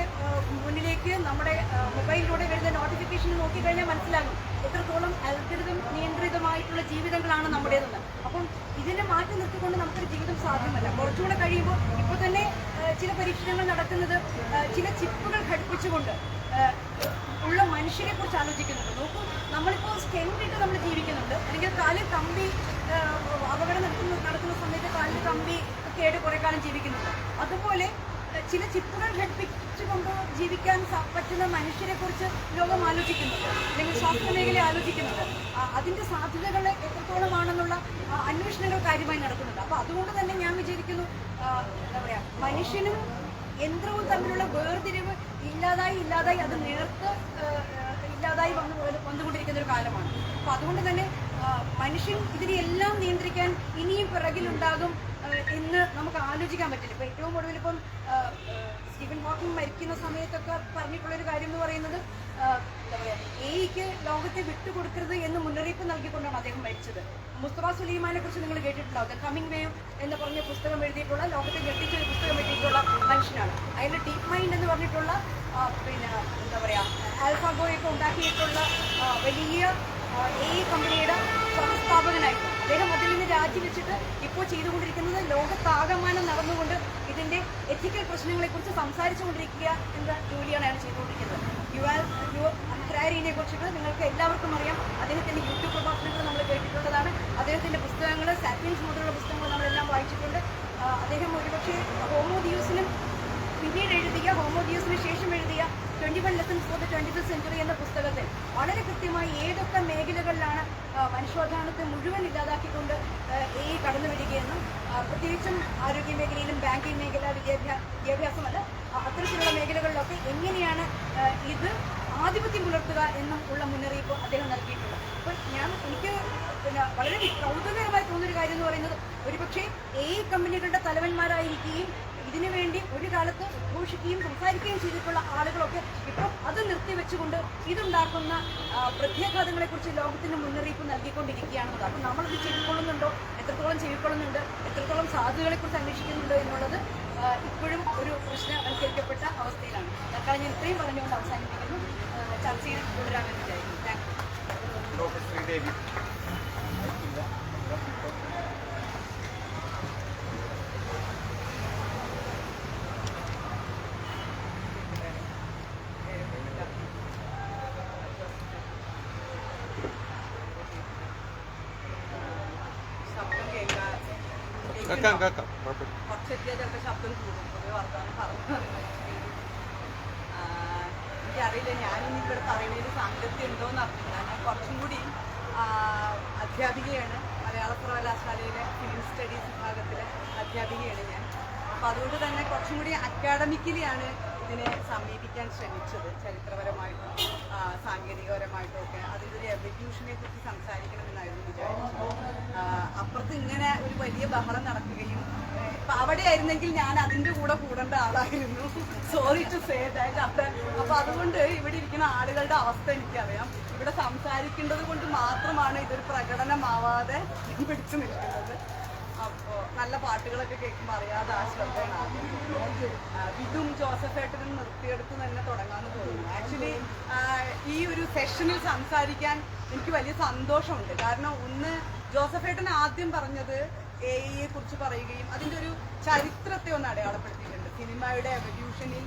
മുന്നിലേക്ക് നമ്മുടെ മൊബൈലിലൂടെ വരുന്ന നോട്ടിഫിക്കേഷൻ നോക്കിക്കഴിഞ്ഞാൽ മനസ്സിലാകും എത്രത്തോളം അൽഗോരിതം നിയന്ത്രിതമായിട്ടുള്ള ജീവിതങ്ങളാണ് നമ്മുടേതെന്ന്. അപ്പം ഇതിനെ മാറ്റി നിർത്തിക്കൊണ്ട് നമുക്കൊരു ജീവിതം സാധ്യമല്ല. കുറച്ചുകൂടെ കഴിയുമ്പോൾ ഇപ്പോൾ തന്നെ ചില പരീക്ഷണങ്ങൾ നടക്കുന്നത് ചില ചിപ്പുകൾ ഘടിപ്പിച്ചുകൊണ്ട് ഉള്ള മനുഷ്യരെ കുറിച്ച് ആലോചിക്കുന്നുണ്ട്. നോക്കൂ, നമ്മളിപ്പോൾ സ്റ്റെൻഡ് ഇട്ട് നമ്മൾ ജീവിക്കുന്നുണ്ട്, അല്ലെങ്കിൽ കാലിൽ കമ്പി അപകടം നടക്കുന്ന സമയത്ത് കാലിൽ കമ്പി കേട് കുറെ കാലം ജീവിക്കുന്നുണ്ട്. അതുപോലെ ചില ചിപ്പുകൾ ഘടിപ്പിച്ചുകൊണ്ട് ജീവിക്കാൻ പറ്റുന്ന മനുഷ്യരെ കുറിച്ച് ലോകം ആലോചിക്കുന്നുണ്ട്, അല്ലെങ്കിൽ ശാസ്ത്ര മേഖല ആലോചിക്കുന്നുണ്ട്. അതിൻ്റെ സാധ്യതകൾ എത്രത്തോളമാണെന്നുള്ള അന്വേഷണങ്ങൾ കാര്യമായി നടക്കുന്നുണ്ട്. അപ്പോൾ അതുകൊണ്ട് തന്നെ ഞാൻ വിചാരിക്കുന്നു എന്താ പറയുക മനുഷ്യനും യന്ത്രവും തമ്മിലുള്ള വേർതിരിവ് ഇല്ലാതായി അത് നേർത്ത് ഇല്ലാതായി വന്നുകൊണ്ടിരിക്കുന്ന ഒരു കാലമാണ്. അപ്പോൾ അതുകൊണ്ട് തന്നെ മനുഷ്യൻ ഇതിനെല്ലാം നിയന്ത്രിക്കാൻ ഇനിയും പിറകിലുണ്ടാകും എന്ന് നമുക്ക് ആലോചിക്കാൻ പറ്റില്ല. ഇപ്പോൾ ഏറ്റവും ഒടുവിൽ ഇപ്പം സ്റ്റീഫൻ ഹോക്കിംഗ് മരിക്കുന്ന സമയത്തൊക്കെ പറഞ്ഞിട്ടുള്ളൊരു കാര്യം എന്ന് പറയുന്നത് എന്താ പറയുക എഐക്ക് ലോകത്തെ വിട്ടുകൊടുക്കരുത് എന്ന് മുന്നറിയിപ്പ് നൽകിക്കൊണ്ടാണ് അദ്ദേഹം മരിച്ചത്. മുസ്തഫ സുലൈമാനെ കുറിച്ച് നിങ്ങൾ കേട്ടിട്ടുണ്ടാവും. ദ കമ്മിങ് വേവ് എന്ന് പറഞ്ഞ പുസ്തകം എഴുതിയിട്ടുള്ള, ലോകത്തെ ഞെട്ടിച്ച ഒരു പുസ്തകം എഴുതിയിട്ടുള്ള മനുഷ്യനാണ്. അതിൽ ഡീപ് മൈൻഡ് എന്ന് പറഞ്ഞിട്ടുള്ള എന്താ പറയുക ആൽഫാഗോയൊക്കെ ഉണ്ടാക്കിയിട്ടുള്ള വലിയ എഐ കമ്പനിയുടെ സംസ്ഥാപകനായിരുന്നു അദ്ദേഹം. അതിൽ നിന്ന് രാജിവെച്ചിട്ട് ഇപ്പോൾ ചെയ്തുകൊണ്ടിരിക്കുന്നത് ലോകത്താകമാനം നടന്നുകൊണ്ട് ഇതിൻ്റെ എത്തിക്കൽ പ്രശ്നങ്ങളെക്കുറിച്ച് സംസാരിച്ചുകൊണ്ടിരിക്കുക എന്ന ജോലിയാണ് അയാൾ ചെയ്തുകൊണ്ടിരിക്കുന്നത്. യുവാൽ ഹരാരിനെ കുറിച്ചിട്ട് നിങ്ങൾക്ക് എല്ലാവർക്കും അറിയാം. അദ്ദേഹത്തിൻ്റെ യൂട്യൂബ് പ്രഭാഷണങ്ങൾ നമ്മൾ കേട്ടിട്ടുള്ളതാണ്. അദ്ദേഹത്തിൻ്റെ പുസ്തകങ്ങൾ സാപ്പിയൻസ് മുതലുള്ള പുസ്തകങ്ങൾ നമ്മളെല്ലാം വായിച്ചിട്ടുണ്ട്. അദ്ദേഹം ഒരുപക്ഷെ ഹോമോ ഡിയൂസിനും പിന്നീട് എഴുതിയ ഹോമോ ഡിയൂസിന് ശേഷം എഴുതിയ 21 Lessons for the 21st Century എന്ന പുസ്തകത്തിൽ വളരെ കൃത്യമായി ഏതൊക്കെ മേഖലകളിലാണ് മനുഷ്യോദ്ധാനത്തെ മുഴുവൻ ഇല്ലാതാക്കിക്കൊണ്ട് എഐ കടന്നു വരികയെന്നും പ്രത്യേകിച്ചും ആരോഗ്യ മേഖലയിലും ബാങ്കിങ് മേഖല വിദ്യാഭ്യാസമല്ല അത്തരത്തിലുള്ള മേഖലകളിലൊക്കെ എങ്ങനെയാണ് ഇത് ആധിപത്യം പുലർത്തുക എന്നും ഉള്ള മുന്നറിയിപ്പ് അദ്ദേഹം നൽകിയിട്ടുണ്ട്. അപ്പോൾ എനിക്ക് വളരെ കൗതുകകരമായി തോന്നിയൊരു കാര്യം എന്ന് പറയുന്നത് ഒരുപക്ഷെ എഐ കമ്പനികളുടെ തലവന്മാരായിരിക്കുകയും ഇതിനുവേണ്ടി ഒരു കാലത്ത് ഉദ്ഘോഷിക്കുകയും സംസാരിക്കുകയും ചെയ്തിട്ടുള്ള ആളുകളൊക്കെ ഇപ്പം അത് നിർത്തിവെച്ചുകൊണ്ട് ഇതുണ്ടാക്കുന്ന പ്രത്യാഘാതങ്ങളെക്കുറിച്ച് ലോകത്തിന് മുന്നറിയിപ്പ് നൽകിക്കൊണ്ടിരിക്കുകയാണെന്നത്. അപ്പം നമ്മളത് ചെവിക്കൊള്ളുന്നുണ്ടോ, എത്രത്തോളം ചെവിക്കൊള്ളുന്നുണ്ട്, എത്രത്തോളം സാധ്യതകളെക്കുറിച്ച് അന്വേഷിക്കുന്നുണ്ടോ എന്നുള്ളത് ഇപ്പോഴും ഒരു പ്രശ്നവൽക്കരിക്കപ്പെട്ട അവസ്ഥയിലാണ്. തൽക്കാലം ഞാൻ ഇത്രയും പറഞ്ഞുകൊണ്ട് അവസാനിപ്പിക്കുന്നു. ചർച്ചയിൽ തുടരാമെന്ന് വിചാരിക്കുന്നു. Thank you. കുറച്ചെത്തിയാൽ ശബ്ദം കൂടും. കുറേ വർത്തമാനം പറഞ്ഞു എനിക്കറിയില്ല. ഞാനിനി ഇവിടെ പറയുന്നതിന് സാങ്കത്യം ഉണ്ടോയെന്ന് അറിഞ്ഞില്ല. ഞാൻ കുറച്ചും കൂടി അധ്യാപികയാണ്. മലയാള സർവകലാശാലയിലെ ഫിലിം സ്റ്റഡീസ് വിഭാഗത്തിലെ അധ്യാപികയാണ് ഞാൻ. അപ്പോൾ അതുകൊണ്ട് തന്നെ കുറച്ചും കൂടി അക്കാഡമിക്കലിയാണ് ഇതിനെ സമീപിക്കാൻ ശ്രമിച്ചത്. ചരിത്രപരമായിട്ടും സാങ്കേതികപരമായിട്ടും ഒക്കെ അതിൻ്റെ ഒരു എവല്യൂഷനെ കുറിച്ച് സംസാരിക്കണമെന്നായിരുന്നു വിചാരിച്ചത്. അപ്പുറത്ത് ഇങ്ങനെ ഒരു വലിയ ബഹളം നടക്കുകയും ഇപ്പം അവിടെ ആയിരുന്നെങ്കിൽ ഞാൻ അതിൻ്റെ കൂടെ കൂടേണ്ട ആളായിരുന്നു. Sorry to say that. അപ്പം അതുകൊണ്ട് ഇവിടെ ഇരിക്കുന്ന ആളുകളുടെ അവസ്ഥ എനിക്കറിയാം. ഇവിടെ സംസാരിക്കേണ്ടത് കൊണ്ട് മാത്രമാണ് ഇതൊരു പ്രകടനമാവാതെ പിടിച്ചു നിൽക്കുന്നത്. അപ്പോൾ നല്ല പാട്ടുകളൊക്കെ കേൾക്കുമ്പോൾ അറിയാതെ ആ ശ്രദ്ധയാണ് വിധും ജോസഫേട്ടനും നിർത്തിയെടുത്ത് തന്നെ തുടങ്ങാമെന്ന് തോന്നുന്നു. ആക്ച്വലി ഈ ഒരു സെഷനിൽ സംസാരിക്കാൻ എനിക്ക് വലിയ സന്തോഷമുണ്ട്. കാരണം ഒന്ന്, ജോസഫേട്ടൻ ആദ്യം പറഞ്ഞത് എയെ കുറിച്ച് പറയുകയും അതിൻ്റെ ഒരു ചരിത്രത്തെ ഒന്ന് അടയാളപ്പെടുത്തിയിട്ടുണ്ട്. സിനിമയുടെ എവല്യൂഷനിൽ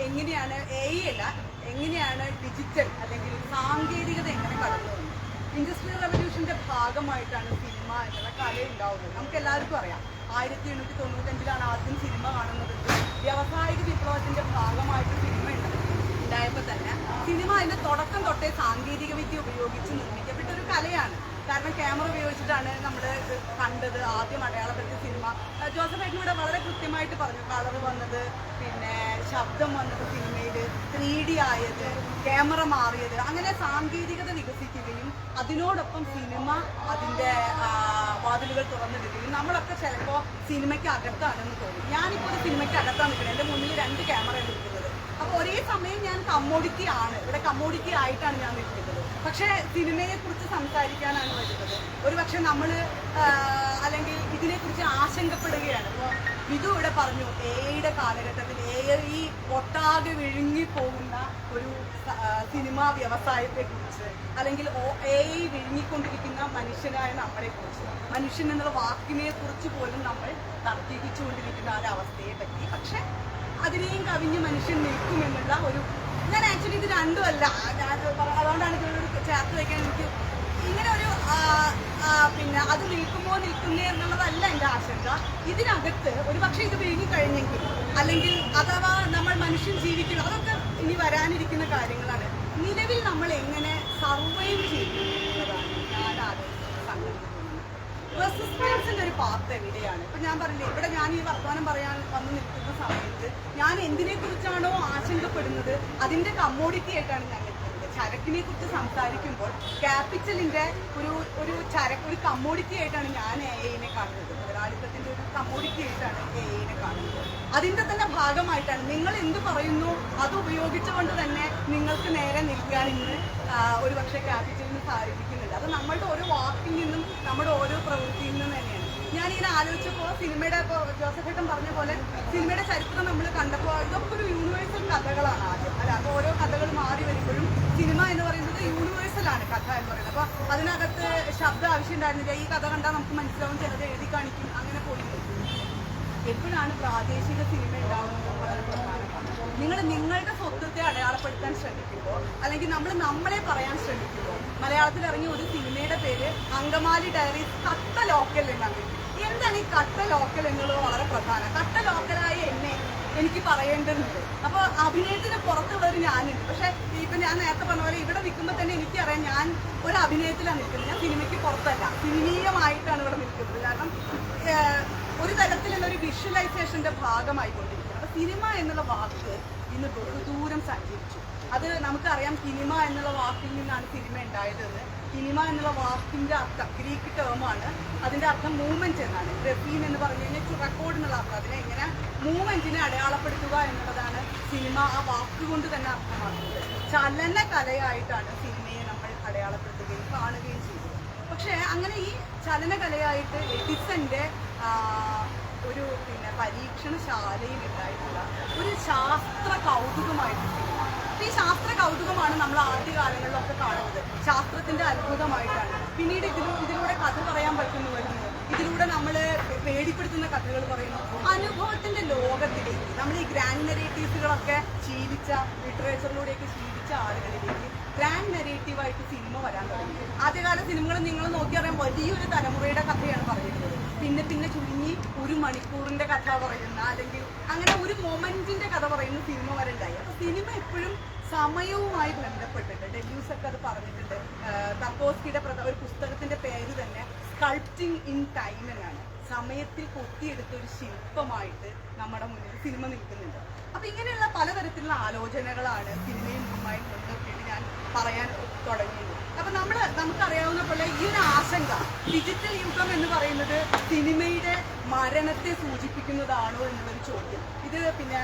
എങ്ങനെയാണ് അല്ല എങ്ങനെയാണ് ഡിജിറ്റൽ അല്ലെങ്കിൽ സാങ്കേതികത എങ്ങനെ കടന്നു വന്നത്. ഇൻഡസ്ട്രിയൽ റെവല്യൂഷന്റെ ഭാഗമായിട്ടാണ് സിനിമ എന്നുള്ള കല ഉണ്ടാവുന്നത്. നമുക്ക് എല്ലാവർക്കും അറിയാം 1895 ആദ്യം സിനിമ കാണുന്നത്. വ്യാവസായിക വിപ്ലവത്തിന്റെ ഭാഗമായിട്ട് സിനിമ ഉണ്ടായപ്പോൾ തന്നെ സിനിമ അതിന്റെ തുടക്കം തൊട്ടേ സാങ്കേതിക വിദ്യ ഉപയോഗിച്ച് നിർമ്മിക്കപ്പെട്ട ഒരു കലയാണ്. കാരണം ക്യാമറ ഉപയോഗിച്ചിട്ടാണ് നമ്മൾ കണ്ടത് ആദ്യം അടയാളപ്പെടുത്തിയ സിനിമ. ജോസഫേട്ടൻ ഇവിടെ വളരെ കൃത്യമായിട്ട് പറഞ്ഞു. കളർ വന്നത്, പിന്നെ ശബ്ദം വന്നത് സിനിമയിൽ, 3D ആയത്, ക്യാമറ മാറിയത്, അങ്ങനെ സാങ്കേതികത വികസിക്കുകയും അതിനോടൊപ്പം സിനിമ അതിൻ്റെ വാതിലുകൾ തുറന്നിടുകയും നമ്മളൊക്കെ ചിലപ്പോൾ സിനിമയ്ക്ക് അകത്താണെന്ന് തോന്നും. ഞാനിപ്പോൾ ഒരു സിനിമയ്ക്ക് അകത്താണ് നിൽക്കുന്നത്. എൻ്റെ മുന്നിൽ 2 ക്യാമറയാണ് നിൽക്കുന്നത്. അപ്പോൾ ഒരേ സമയം ഞാൻ കമ്മോഡിറ്റി ആണ്, ഇവിടെ കമ്മോഡിറ്റി ആയിട്ടാണ് ഞാൻ നിൽക്കുന്നത്. പക്ഷേ സിനിമയെ കുറിച്ച് സംസാരിക്കാനാണ് വരുന്നത്. ഒരു പക്ഷെ നമ്മൾ അല്ലെങ്കിൽ ഇതിനെക്കുറിച്ച് ആശങ്കപ്പെടുകയാണ്. ഇപ്പോൾ വിധു ഇവിടെ പറഞ്ഞു എയുടെ കാലഘട്ടത്തിൽ ഈ ഒട്ടാകെ വിഴുങ്ങിപ്പോകുന്ന ഒരു സിനിമാ വ്യവസായത്തെക്കുറിച്ച്, അല്ലെങ്കിൽ വിഴുങ്ങിക്കൊണ്ടിരിക്കുന്ന മനുഷ്യനായ നമ്മളെക്കുറിച്ച്, മനുഷ്യൻ എന്നുള്ള വാക്കിനെ കുറിച്ച് പോലും നമ്മൾ തർക്കിച്ചുകൊണ്ടിരിക്കുന്ന ആ ഒരു അവസ്ഥയെ പറ്റി. പക്ഷെ അതിനെയും കവിഞ്ഞ് മനുഷ്യൻ നിൽക്കുമെന്നുള്ള ഒരു, ഞാൻ ആക്ച്വലി ഇത് രണ്ടുമല്ല, അതുകൊണ്ടാണ് ഇതിനൊരു ചേർത്ത് വയ്ക്കാൻ എനിക്ക് ഇങ്ങനെ ഒരു പിന്നെ അത് നിൽക്കുമോ നിൽക്കുന്നേ എന്നുള്ളതല്ല എൻ്റെ ആശങ്ക. ഇതിനകത്ത് ഒരു പക്ഷേ ഇത് വിഴുങ്ങിക്കഴിഞ്ഞെങ്കിൽ, അല്ലെങ്കിൽ അഥവാ നമ്മൾ മനുഷ്യൻ ജീവിക്കണം, അതൊക്കെ ഇനി വരാനിരിക്കുന്ന കാര്യങ്ങളാണ്. നിലവിൽ നമ്മൾ എങ്ങനെ സർവൈവ് ചെയ്യും എന്നതാണ് ഞാൻ ആലോചിക്കുന്ന സംഗതി. റെസിസ്റ്റൻസിന്റെ ഒരു പാത്ത് എവിടെയാണ്? ഇപ്പൊ ഞാൻ പറഞ്ഞില്ലേ, ഇവിടെ ഞാൻ ഈ വർത്തമാനം പറയാൻ വന്ന് നിൽക്കുന്ന സമയത്ത് ഞാൻ എന്തിനെ കുറിച്ചാണോ ആശങ്കപ്പെടുന്നത് അതിന്റെ കമ്മോഡിറ്റി ആയിട്ടാണ് ഞാൻ നിൽക്കുന്നത്. ചരക്കിനെ കുറിച്ച് സംസാരിക്കുമ്പോൾ ക്യാപിറ്റലിന്റെ ഒരു കമ്മോഡിറ്റി ആയിട്ടാണ് ഞാൻ എനെ കാണുന്നത്. മുതലാളിത്തത്തിന്റെ ഒരു കമ്മോഡിറ്റി ആയിട്ടാണ് എനെ കാണുന്നത്. അതിന്റെ തന്നെ ഭാഗമായിട്ടാണ് നിങ്ങൾ എന്ത് പറയുന്നു അത് ഉപയോഗിച്ചുകൊണ്ട് തന്നെ നിങ്ങൾക്ക് നേരെ നിൽക്കാൻ ഇന്ന് ഒരു പക്ഷേ ക്യാപിറ്റലിന് സാധിക്കുന്നില്ല. അത് നമ്മളുടെ ഓരോ വാക്കിൽ നിന്നും നമ്മുടെ ഓരോ പ്രവൃത്തിയിൽ നിന്നും തന്നെയാണ്. ഞാനിങ്ങനെ ആലോചിച്ചപ്പോൾ സിനിമയുടെ, ഇപ്പോൾ ജോസഫേട്ടൻ പറഞ്ഞ പോലെ സിനിമയുടെ ചരിത്രം നമ്മൾ കണ്ടപ്പോൾ ഇതൊക്കെ ഒരു യൂണിവേഴ്സൽ കഥകളാണ് ആദ്യം. അല്ല, അപ്പോൾ ഓരോ കഥകൾ മാറി വരുമ്പോഴും സിനിമ എന്ന് പറയുന്നത് യൂണിവേഴ്സലാണ് കഥ എന്ന് പറയുന്നത്. അപ്പോൾ അതിനകത്ത് ശബ്ദം ആവശ്യം ഉണ്ടായിരുന്നില്ല. ഈ കഥ കണ്ടാൽ നമുക്ക് മനസ്സിലാവും, ചിലത് എഴുതി കാണിക്കും, അങ്ങനെ പോയി. എപ്പോഴാണ് പ്രാദേശിക സിനിമ ഉണ്ടാകുന്നത് വളരെ പ്രധാനമാണ്. നിങ്ങൾ നിങ്ങളുടെ സ്വത്വത്തെ അടയാളപ്പെടുത്താൻ ശ്രമിക്കുമ്പോൾ, അല്ലെങ്കിൽ നമ്മളെ പറയാൻ ശ്രമിക്കുമ്പോൾ, മലയാളത്തിൽ ഇറങ്ങിയ ഒരു സിനിമയുടെ പേര് അങ്കമാലി ഡയറീസ് കട്ട ലോക്കൽ എന്നാണ്. എന്താണ് ഈ കട്ട ലോക്കൽ എന്നുള്ളത് വളരെ പ്രധാനം. കട്ട ലോക്കലായ എന്നെ എനിക്ക് പറയേണ്ടതുണ്ട്. അപ്പോൾ അഭിനയത്തിന് പുറത്തുള്ളൊരു ഞാനുണ്ട്. പക്ഷെ ഇപ്പം ഞാൻ നേരത്തെ പറഞ്ഞ പോലെ ഇവിടെ നിൽക്കുമ്പോൾ തന്നെ എനിക്കറിയാം ഞാൻ ഒരു അഭിനയത്തിലാണ് നിൽക്കുന്നത്. ഞാൻ സിനിമയ്ക്ക് പുറത്തല്ല, സിനിമീയമായിട്ടാണ് ഇവിടെ നിൽക്കുന്നത്. കാരണം ഒരു തരത്തിലുള്ള ഒരു വിഷ്വലൈസേഷന്റെ ഭാഗമായിക്കൊണ്ടിരിക്കുന്നത്. അപ്പോൾ സിനിമ എന്നുള്ള വാക്ക് ഇന്ന് ബഹുദൂരം സഞ്ചരിച്ചു. അത് നമുക്കറിയാം, സിനിമ എന്നുള്ള വാക്കിൽ നിന്നാണ് സിനിമ ഉണ്ടായതെന്ന്. സിനിമ എന്നുള്ള വാക്കിന്റെ അർത്ഥം ഗ്രീക്ക് ടേമാണ്. അതിന്റെ അർത്ഥം മൂവ്മെന്റ് എന്നാണ്. റെഫീൻ എന്ന് പറഞ്ഞു കഴിഞ്ഞാൽ റെക്കോർഡ് എന്നുള്ള അർത്ഥം. അതിനെ എങ്ങനെ മൂവ്മെന്റിനെ അടയാളപ്പെടുത്തുക എന്നുള്ളതാണ് സിനിമ ആ വാക്കുകൊണ്ട് തന്നെ അർത്ഥമാക്കുന്നത്. ചലന കലയായിട്ടാണ് സിനിമയെ നമ്മൾ അടയാളപ്പെടുത്തുകയും കാണുകയും ചെയ്തത്. പക്ഷേ അങ്ങനെ ഈ ചലനകലയായിട്ട് എഡിസന്റെ ഒരു പരീക്ഷണശാലയിൽ ഉണ്ടായിട്ടുള്ള ഒരു ശാസ്ത്ര കൗതുകമായിട്ട് സിനിമ. ഈ ശാസ്ത്ര കൗതുകമാണ് നമ്മൾ ആദ്യകാലങ്ങളിലൊക്കെ കാണുന്നത്. ശാസ്ത്രത്തിന്റെ അത്ഭുതമായിട്ടാണ്. പിന്നീട് ഇതിലൂടെ കഥ പറയാൻ പറ്റുന്നു വരുന്നു. ഇതിലൂടെ നമ്മൾ പേടിപ്പെടുത്തുന്ന കഥകൾ പറയുന്നു. അനുഭവത്തിന്റെ ലോകത്തിലേക്ക് നമ്മൾ ഈ ഗ്രാൻഡ് നെറേറ്റീവ്സുകളൊക്കെ ശീലിച്ച, ലിറ്ററേച്ചറിലൂടെയൊക്കെ ശീലിച്ച ആളുകളിലേക്ക് ഗ്രാൻഡ് നെറേറ്റീവായിട്ട് സിനിമ വരാൻ തുടങ്ങി. ആദ്യകാല സിനിമകൾ നിങ്ങൾ നോക്കിയറിയാം, വലിയൊരു തലമുറയുടെ കഥയാണ് പറയുന്നത്. പിന്നെ ചുരുങ്ങി 1 മണിക്കൂറിന്റെ കഥ പറയുന്ന, അല്ലെങ്കിൽ അങ്ങനെ ഒരു മൊമെന്റിന്റെ കഥ പറയുന്ന സിനിമ വരെ ഉണ്ടായി. അപ്പൊ സിനിമ എപ്പോഴും സമയവുമായി ബന്ധപ്പെട്ടിട്ട്, ഡെല്യൂസ് ഒക്കെ അത് പറഞ്ഞിട്ടുണ്ട്. തർക്കോസ്കിയുടെ ഒരു പുസ്തകത്തിന്റെ പേര് തന്നെ സ്കൾപ്റ്റിംഗ് ഇൻ ടൈം എന്നാണ്. സമയത്തിൽ കൊത്തിയെടുത്ത ഒരു ശില്പമായിട്ട് നമ്മുടെ മുന്നിൽ സിനിമ നിൽക്കുന്നുണ്ട്. അപ്പൊ ഇങ്ങനെയുള്ള പലതരത്തിലുള്ള ആലോചനകളാണ് സിനിമയുമായി മുൻനിർത്തിയിട്ട് ഞാൻ പറയാൻ തുടങ്ങിയത്. അപ്പൊ നമുക്കറിയാവുന്ന പോലെ ഈ ഒരു ആശങ്ക, ഡിജിറ്റൽ യുഗം എന്ന് പറയുന്നത് സിനിമയുടെ മരണത്തെ സൂചിപ്പിക്കുന്നതാണോ എന്നുള്ളൊരു ചോദ്യം. ഇത് പിന്നെ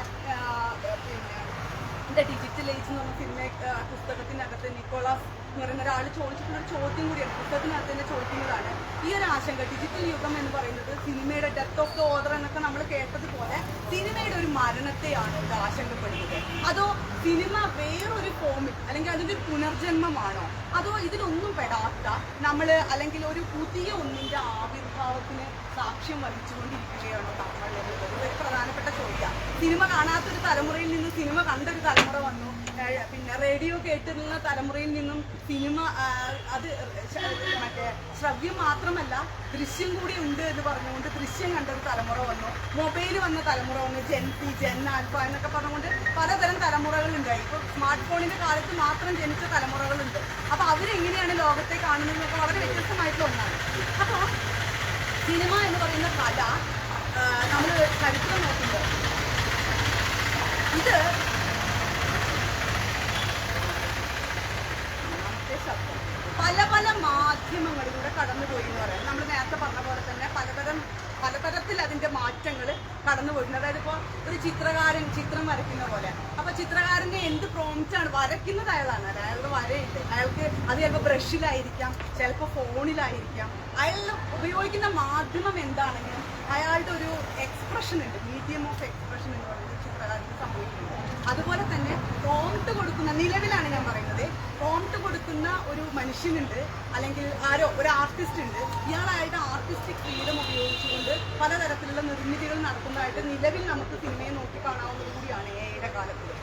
ഡിജിറ്റൽ ഏജ് എന്ന് പറഞ്ഞ സിനിമ പുസ്തകത്തിനകത്ത് നിക്കോളാസ് എന്ന് പറയുന്ന ഒരാൾ ചോദിച്ചിട്ടുള്ള ഒരു ചോദ്യം കൂടിയാണ്, പുസ്തകത്തിനകത്ത് തന്നെ ചോദിക്കുന്നതാണ് ഈ ഒരു ആശങ്ക. ഡിജിറ്റൽ യുഗം എന്ന് പറയുന്നത് സിനിമയുടെ ഡെത്ത് ഓഫ് ദ ഓർഡർ എന്നൊക്കെ നമ്മൾ കേട്ടതുപോലെ സിനിമയുടെ ഒരു മരണത്തെയാണ് ഇത് ആശങ്കപ്പെടുന്നത്. അതോ സിനിമ വേറൊരു ഫോമിൽ അല്ലെങ്കിൽ അതിൻ്റെ ഒരു പുനർജന്മമാണോ, അതോ ഇതിലൊന്നും പെടാത്ത നമ്മൾ അല്ലെങ്കിൽ ഒരു പുതിയ ഒന്നിൻ്റെ ആവിർഭാവത്തിന് സാക്ഷ്യം വഹിച്ചുകൊണ്ടിരിക്കുകയാണോ നമ്മൾ എന്നുള്ളത് ഒരു പ്രധാനപ്പെട്ട ചോദ്യം. സിനിമ കാണാത്തൊരു തലമുറയിൽ നിന്ന് സിനിമ കണ്ടൊരു തലമുറ വന്നു, പിന്നെ റേഡിയോ കേട്ടിരുന്ന തലമുറയിൽ നിന്നും സിനിമ അത് മറ്റേ ശ്രവ്യം മാത്രമല്ല ദൃശ്യം കൂടി ഉണ്ട് എന്ന് പറഞ്ഞുകൊണ്ട് ദൃശ്യം കണ്ടൊരു തലമുറ വന്നു, മൊബൈൽ വന്ന തലമുറ വന്നു, ജെൻസി, ജെൻ ആൽഫ എന്നൊക്കെ പറഞ്ഞുകൊണ്ട് പലതരം തലമുറകളുണ്ടായി. ഇപ്പോൾ സ്മാർട്ട് ഫോണിന്റെ കാലത്ത് മാത്രം ജനിച്ച തലമുറകളുണ്ട്. അപ്പൊ അവരെങ്ങനെയാണ് ലോകത്തെ കാണുന്നതെന്നൊക്കെ വളരെ വ്യത്യസ്തമായിട്ടുള്ള ഒന്നാണ്. അപ്പോൾ സിനിമ എന്ന് പറയുന്ന കല നമ്മൾ ചരിത്രം നോക്കുമ്പോൾ ഇത് പല പല മാധ്യമങ്ങളിലൂടെ കടന്നുപോയി എന്ന് പറയാം. നമ്മൾ നേരത്തെ പറഞ്ഞ പോലെ തന്നെ പലതരത്തിൽ അതിന്റെ മാറ്റങ്ങൾ കടന്നുപോയിട്ടുണ്ട്. അതായത് ഇപ്പോൾ ഒരു ചിത്രകാരൻ ചിത്രം വരയ്ക്കുന്ന പോലെ, അപ്പൊ ചിത്രകാരന്റെ എന്ത് പ്രോംപ്റ്റാണ് വരയ്ക്കുന്നത് അയാളാണ്, അയാളുടെ വരയില്ല, അയാൾക്ക് അത് ചിലപ്പോൾ ബ്രഷിലായിരിക്കാം, ചിലപ്പോൾ ഫോണിലായിരിക്കാം, അയാൾ ഉപയോഗിക്കുന്ന മാധ്യമം എന്താണെങ്കിലും അയാളുടെ ഒരു എക്സ്പ്രഷൻ ഉണ്ട്, മീഡിയം ഓഫ് എക്സ്പ്രഷൻ എന്ന് പറയുന്നത് ചിത്രകാരന് സംഭവിക്കുന്നുണ്ട്. അതുപോലെ തന്നെ പ്രോംപ്റ്റ് കൊടുക്കുന്ന, നിലവിലാണ് ഞാൻ പറയുന്നത്, പ്രോംപ്റ്റ് കൊടുക്കുന്ന ഒരു മനുഷ്യനുണ്ട് അല്ലെങ്കിൽ ഒരു ആർട്ടിസ്റ്റ് ഉണ്ട്. ഇയാൾ അയാളുടെ ആർട്ടിസ്റ്റിക് ഫ്രീഡം ഉപയോഗിച്ചുകൊണ്ട് പലതരത്തിലുള്ള നിർമ്മിതികൾ നടത്തുന്നതായിട്ട് നിലവിൽ നമുക്ക് സിനിമയെ നോക്കി കാണാവുന്നത് കൂടിയാണ് ഏയുടെ കാലത്ത്.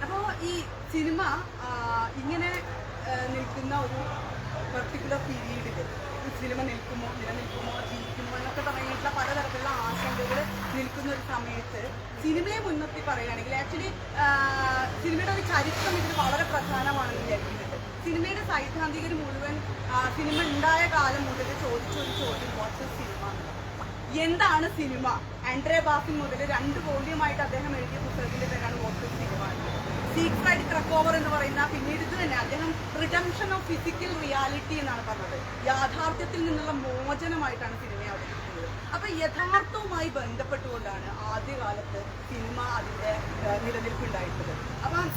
അപ്പോൾ ഈ സിനിമ ഇങ്ങനെ നിൽക്കുന്ന ഒരു പെർട്ടിക്കുലർ പീരീഡിൽ സിനിമ നിലനിൽക്കുമോ ജീവിക്കുമോ എന്നൊക്കെ തുടങ്ങിയിട്ടുള്ള പലതരത്തിലുള്ള ആശങ്കകൾ നിൽക്കുന്ന ഒരു സമയത്ത് സിനിമയെ മുൻനിർത്തി പറയുകയാണെങ്കിൽ ആക്ച്വലി സിനിമയുടെ ഒരു ചരിത്രം ഇതിൽ വളരെ പ്രധാനമാണെന്ന് വിചാരിക്കുന്നുണ്ട്. സിനിമയുടെ സൈദ്ധാന്തികർ മുഴുവൻ സിനിമ ഉണ്ടായ കാലം മുതൽ ചോദിച്ച ഒരു ചോദ്യം, വാട്ട് ഇസ് സിനിമ, എന്താണ് സിനിമ? ആൻഡ്രേ ബാസിൻ മുതൽ 2 വോള്യമായിട്ട് അദ്ദേഹം എഴുതിയ പുസ്തകത്തിന്റെ പേരാണ് വാട്ട് ഇസ് സിനിമ. സീക്രട്ട് ക്രക്കോവർ എന്ന് പറയുന്ന പിന്നീട് ഇത് തന്നെ അദ്ദേഹം റിഡംഷൻ ഓഫ് ഫിസിക്കൽ റിയാലിറ്റി എന്നാണ് പറഞ്ഞത്. യാഥാർത്ഥ്യത്തിൽ നിന്നുള്ള മോചനമായിട്ടാണ് സിനിമയെ അവതരിപ്പിക്കുന്നത്. അപ്പൊ യഥാർത്ഥവുമായി ബന്ധപ്പെട്ടുകൊണ്ടാണ് ആദ്യകാലത്ത് സിനിമ അതിന്റെ നിലനിൽപ്പുണ്ടായിട്ടുള്ളത്. അപ്പം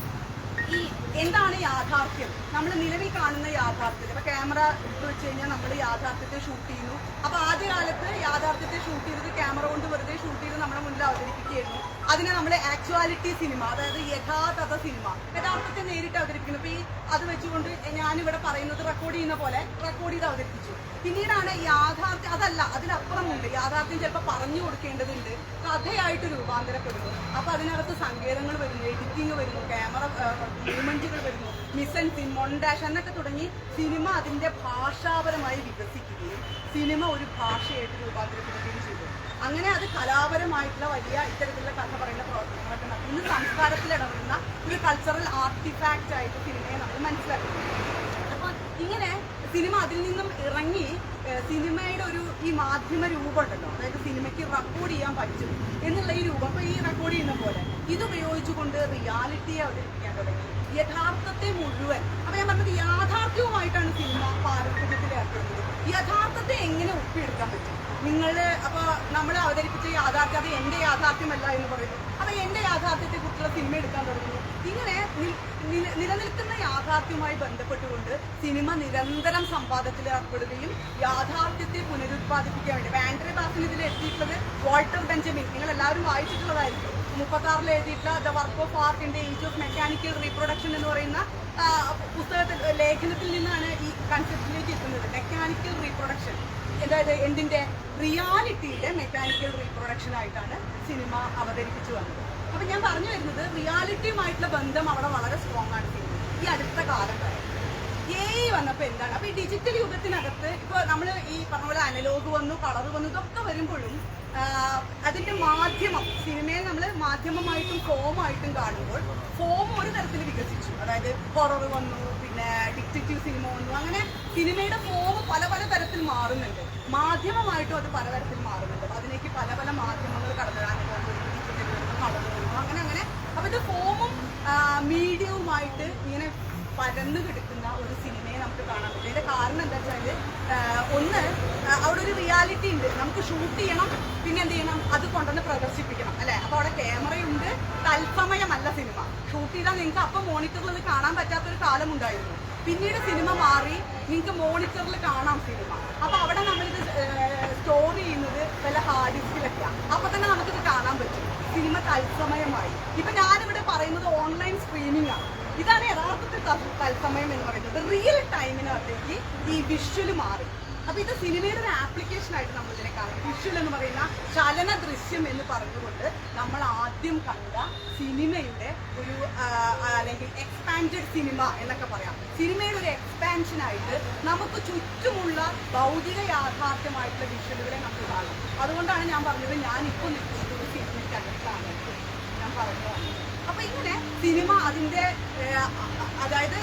ഈ എന്താണ് യാഥാർത്ഥ്യം, നമ്മൾ നിലവിൽ കാണുന്ന യാഥാർത്ഥ്യം. ഇപ്പൊ ക്യാമറ ഇട്ട് വെച്ച് കഴിഞ്ഞാൽ നമ്മൾ യാഥാർത്ഥ്യത്തെ ഷൂട്ട് ചെയ്യുന്നു. അപ്പൊ ആദ്യകാലത്ത് യാഥാർത്ഥ്യത്തെ ഷൂട്ട് ചെയ്തത് ക്യാമറ കൊണ്ട് വെറുതെ ഷൂട്ട് ചെയ്ത് നമ്മുടെ മുന്നിൽ അവതരിപ്പിക്കുകയായിരുന്നു. അതിനെ നമ്മൾ ആക്ച്വാലിറ്റി സിനിമ, അതായത് യഥാർത്ഥ സിനിമ, യഥാർത്ഥത്തെ നേരിട്ട് അവതരിപ്പിക്കുന്നു. അപ്പൊ ഈ അത് വെച്ചുകൊണ്ട് ഞാനിവിടെ പറയുന്നത് റെക്കോർഡ് ചെയ്യുന്ന പോലെ റെക്കോർഡ് ചെയ്ത് അവതരിപ്പിച്ചു. പിന്നീടാണ് യാഥാർത്ഥ്യം, അതല്ല അതിനപ്പുറമുണ്ട്, യാഥാർത്ഥ്യം ചിലപ്പോൾ പറഞ്ഞു കൊടുക്കേണ്ടതുണ്ട്, കഥയായിട്ട് രൂപാന്തരപ്പെടുന്നു. അപ്പൊ അതിനകത്ത് സങ്കേതങ്ങൾ വരുന്നു, എഡിറ്റിംഗ് വരുന്നു, ക്യാമറ മൂവ്മെന്റുകൾ വരുന്നു, മിസൻസീൻ, മൊണ്ടാഷ് എന്നൊക്കെ തുടങ്ങി സിനിമ അതിന്റെ ഭാഷാപരമായി വികസിക്കുകയും സിനിമ ഒരു ഭാഷയായിട്ട് രൂപാന്തരപ്പെടുകയും ചെയ്തു. അങ്ങനെ അത് കലാപരമായിട്ടുള്ള വലിയ ഇത്തരത്തിലുള്ള കഥ പറയുന്ന പ്രവർത്തനങ്ങളൊക്കെ നടത്തും. ഇന്ന് സംസ്കാരത്തിൽ ഇടപെടുന്ന ഒരു കൾച്ചറൽ ആർട്ടിഫാക്റ്റ് ആയിട്ട് സിനിമയെ നമ്മൾ മനസ്സിലാക്കുന്നു. അപ്പൊ ഇങ്ങനെ സിനിമ അതിൽ നിന്നും ഇറങ്ങി സിനിമയുടെ ഒരു ഈ മാധ്യമ രൂപം ഉണ്ടല്ലോ, അതായത് സിനിമയ്ക്ക് റെക്കോർഡ് ചെയ്യാൻ പറ്റും എന്നുള്ള ഈ രൂപം, അപ്പൊ ഈ റെക്കോർഡ് ചെയ്യുന്ന പോലെ ഇത് ഉപയോഗിച്ചുകൊണ്ട് റിയാലിറ്റിയെ അവതരിപ്പിക്കാൻ തുടങ്ങി, യഥാർത്ഥത്തെ മുഴുവൻ. അപ്പൊ ഞാൻ പറഞ്ഞത് യാഥാർത്ഥ്യവുമായിട്ടാണ് സിനിമ പാരമ്പര്യത്തിൽ ഏർപ്പെടുന്നത്. യഥാർത്ഥത്തെ എങ്ങനെ ഒപ്പിയെടുക്കാൻ പറ്റും? അപ്പൊ നമ്മൾ അവതരിപ്പിച്ച യാഥാർത്ഥ്യം അത് എന്റെ യാഥാർത്ഥ്യമല്ല എന്ന് പറയുന്നു. അപ്പൊ എന്റെ യാഥാർത്ഥ്യത്തെ കുറിച്ചുള്ള സിനിമ എടുക്കാൻ തുടങ്ങുന്നു. ഇങ്ങനെ നിലനിൽക്കുന്ന യാഥാർത്ഥ്യവുമായി ബന്ധപ്പെട്ടുകൊണ്ട് സിനിമ നിരന്തരം സംവാദത്തിൽ ഏർപ്പെടുകയും യാഥാർത്ഥ്യത്തെ പുനരുത്പാദിപ്പിക്കാൻ വേണ്ടി ആൻഡ്രേ ബാസിൻ ഇതിൽ എത്തിയിട്ടുള്ളത് വാൾട്ടർ ബെഞ്ചമിൻ, നിങ്ങൾ എല്ലാവരും വായിച്ചിട്ടുള്ളതായിരിക്കും. 36 എഴുതിയിട്ടുള്ള the work of art in the age of mechanical reproduction എന്ന് പറയുന്ന പുസ്തകത്തിൽ ലേഖനത്തിൽ നിന്നാണ് ഈ കൺസെപ്റ്റിലേക്ക് എത്തുന്നത്. മെക്കാനിക്കൽ റീപ്രൊഡക്ഷൻ, അതായത് എന്തിന്റെ റിയാലിറ്റിയുടെ മെക്കാനിക്കൽ റീപ്രൊഡക്ഷൻ ആയിട്ടാണ് സിനിമ അവതരിപ്പിച്ചു വന്നത്. അപ്പൊ ഞാൻ പറഞ്ഞു വരുന്നത് റിയാലിറ്റിയുമായിട്ടുള്ള ബന്ധം അവിടെ വളരെ സ്ട്രോങ് ആണ് സിനിമ. ഈ അടുത്ത കാലം വരെ AI വന്നപ്പോൾ എന്താണ്, അപ്പൊ ഈ ഡിജിറ്റൽ യുഗത്തിനകത്ത് ഇപ്പൊ നമ്മൾ ഈ പറഞ്ഞ പോലെ അനലോഗ് വന്നു, കളർ വന്നു, ഇതൊക്കെ വരുമ്പോഴും അതിന്റെ സിനിമയുടെ മാധ്യമം, സിനിമയെ നമ്മൾ മാധ്യമമായിട്ടും ഫോമായിട്ടും കാണുമ്പോൾ ഫോം ഒരു തരത്തിൽ വികസിച്ചു. അതായത് ഹൊറർ വന്നു, പിന്നെ ഡിറ്റക്റ്റീവ് സിനിമ വന്നു, അങ്ങനെ സിനിമയുടെ ഫോം പല പല തരത്തിൽ മാറുന്നുണ്ട്. മാധ്യമമായിട്ടും അത് പലതരത്തിൽ മാറുന്നുണ്ട്. അതിലേക്ക് പല പല മാധ്യമങ്ങൾ കടന്നു വരുന്നു, അങ്ങനെ അങ്ങനെ. അപ്പൊ ഇത് ഫോമും മീഡിയവുമായിട്ട് ഇങ്ങനെ പരന്നു കിടക്കുന്ന ഒരു സിനിമയെ നമുക്ക് കാണാൻ പറ്റും. ഇതിന്റെ കാരണം എന്താ വെച്ചാല്, ഒന്ന് അവിടെ ഒരു റിയാലിറ്റി ഉണ്ട്, നമുക്ക് ഷൂട്ട് ചെയ്യണം, പിന്നെ എന്ത് ചെയ്യണം, അത് കൊണ്ടുവന്ന് പ്രദർശിപ്പിക്കണം അല്ലെ. അപ്പൊ അവിടെ ക്യാമറയുണ്ട്, തത്സമയമല്ല സിനിമ. ഷൂട്ട് ചെയ്താൽ നിങ്ങൾക്ക് അപ്പം മോണിറ്ററിൽ ഇത് കാണാൻ പറ്റാത്തൊരു കാലം ഉണ്ടായിരുന്നു. പിന്നീട് സിനിമ മാറി നിങ്ങൾക്ക് മോണിറ്ററിൽ കാണാം സിനിമ. അപ്പൊ അവിടെ നമ്മളിത് സ്റ്റോർ ചെയ്യുന്നത് വല്ല ഹാർഡ് ഡിസ്കിലൊക്കെയാണ്. അപ്പൊ തന്നെ നമുക്കിത് കാണാൻ പറ്റും. സിനിമ തത്സമയമായി. ഇപ്പൊ ഞാനിവിടെ പറയുന്നത് ഓൺലൈൻ സ്ട്രീമിംഗ് ആണ്. ഇതാണ് യഥാർത്ഥത്തിൽ തത്സമയം എന്ന് പറയുന്നത്. റിയൽ ടൈമിനകത്തേക്ക് ഈ വിഷ്വല് മാറി. അപ്പൊ ഇത് സിനിമയുടെ ഒരു ആപ്ലിക്കേഷൻ ആയിട്ട് നമ്മൾ ഇതിനെ കാണും. വിഷ്വൽ എന്ന് പറയുന്ന ചലന ദൃശ്യം എന്ന് പറഞ്ഞുകൊണ്ട് നമ്മൾ ആദ്യം കണ്ട സിനിമയുടെ ഒരു അല്ലെങ്കിൽ എക്സ്പാൻഡഡ് സിനിമ എന്നൊക്കെ പറയാം. സിനിമയുടെ ഒരു എക്സ്പാൻഷൻ ആയിട്ട് നമുക്ക് ചുറ്റുമുള്ള ഭൗതിക യാഥാർത്ഥ്യമായിട്ടുള്ള വിഷ്വലുകളെ നമുക്ക് കാണും. അതുകൊണ്ടാണ് ഞാൻ പറഞ്ഞത് ഞാനിപ്പോൾ നിൽക്കുന്നത് ഒരു സിനിമയ്ക്കകത്താണ് ഞാൻ പറഞ്ഞതാണ്. അപ്പൊ ഇങ്ങനെ സിനിമ അതിന്റെ അതായത്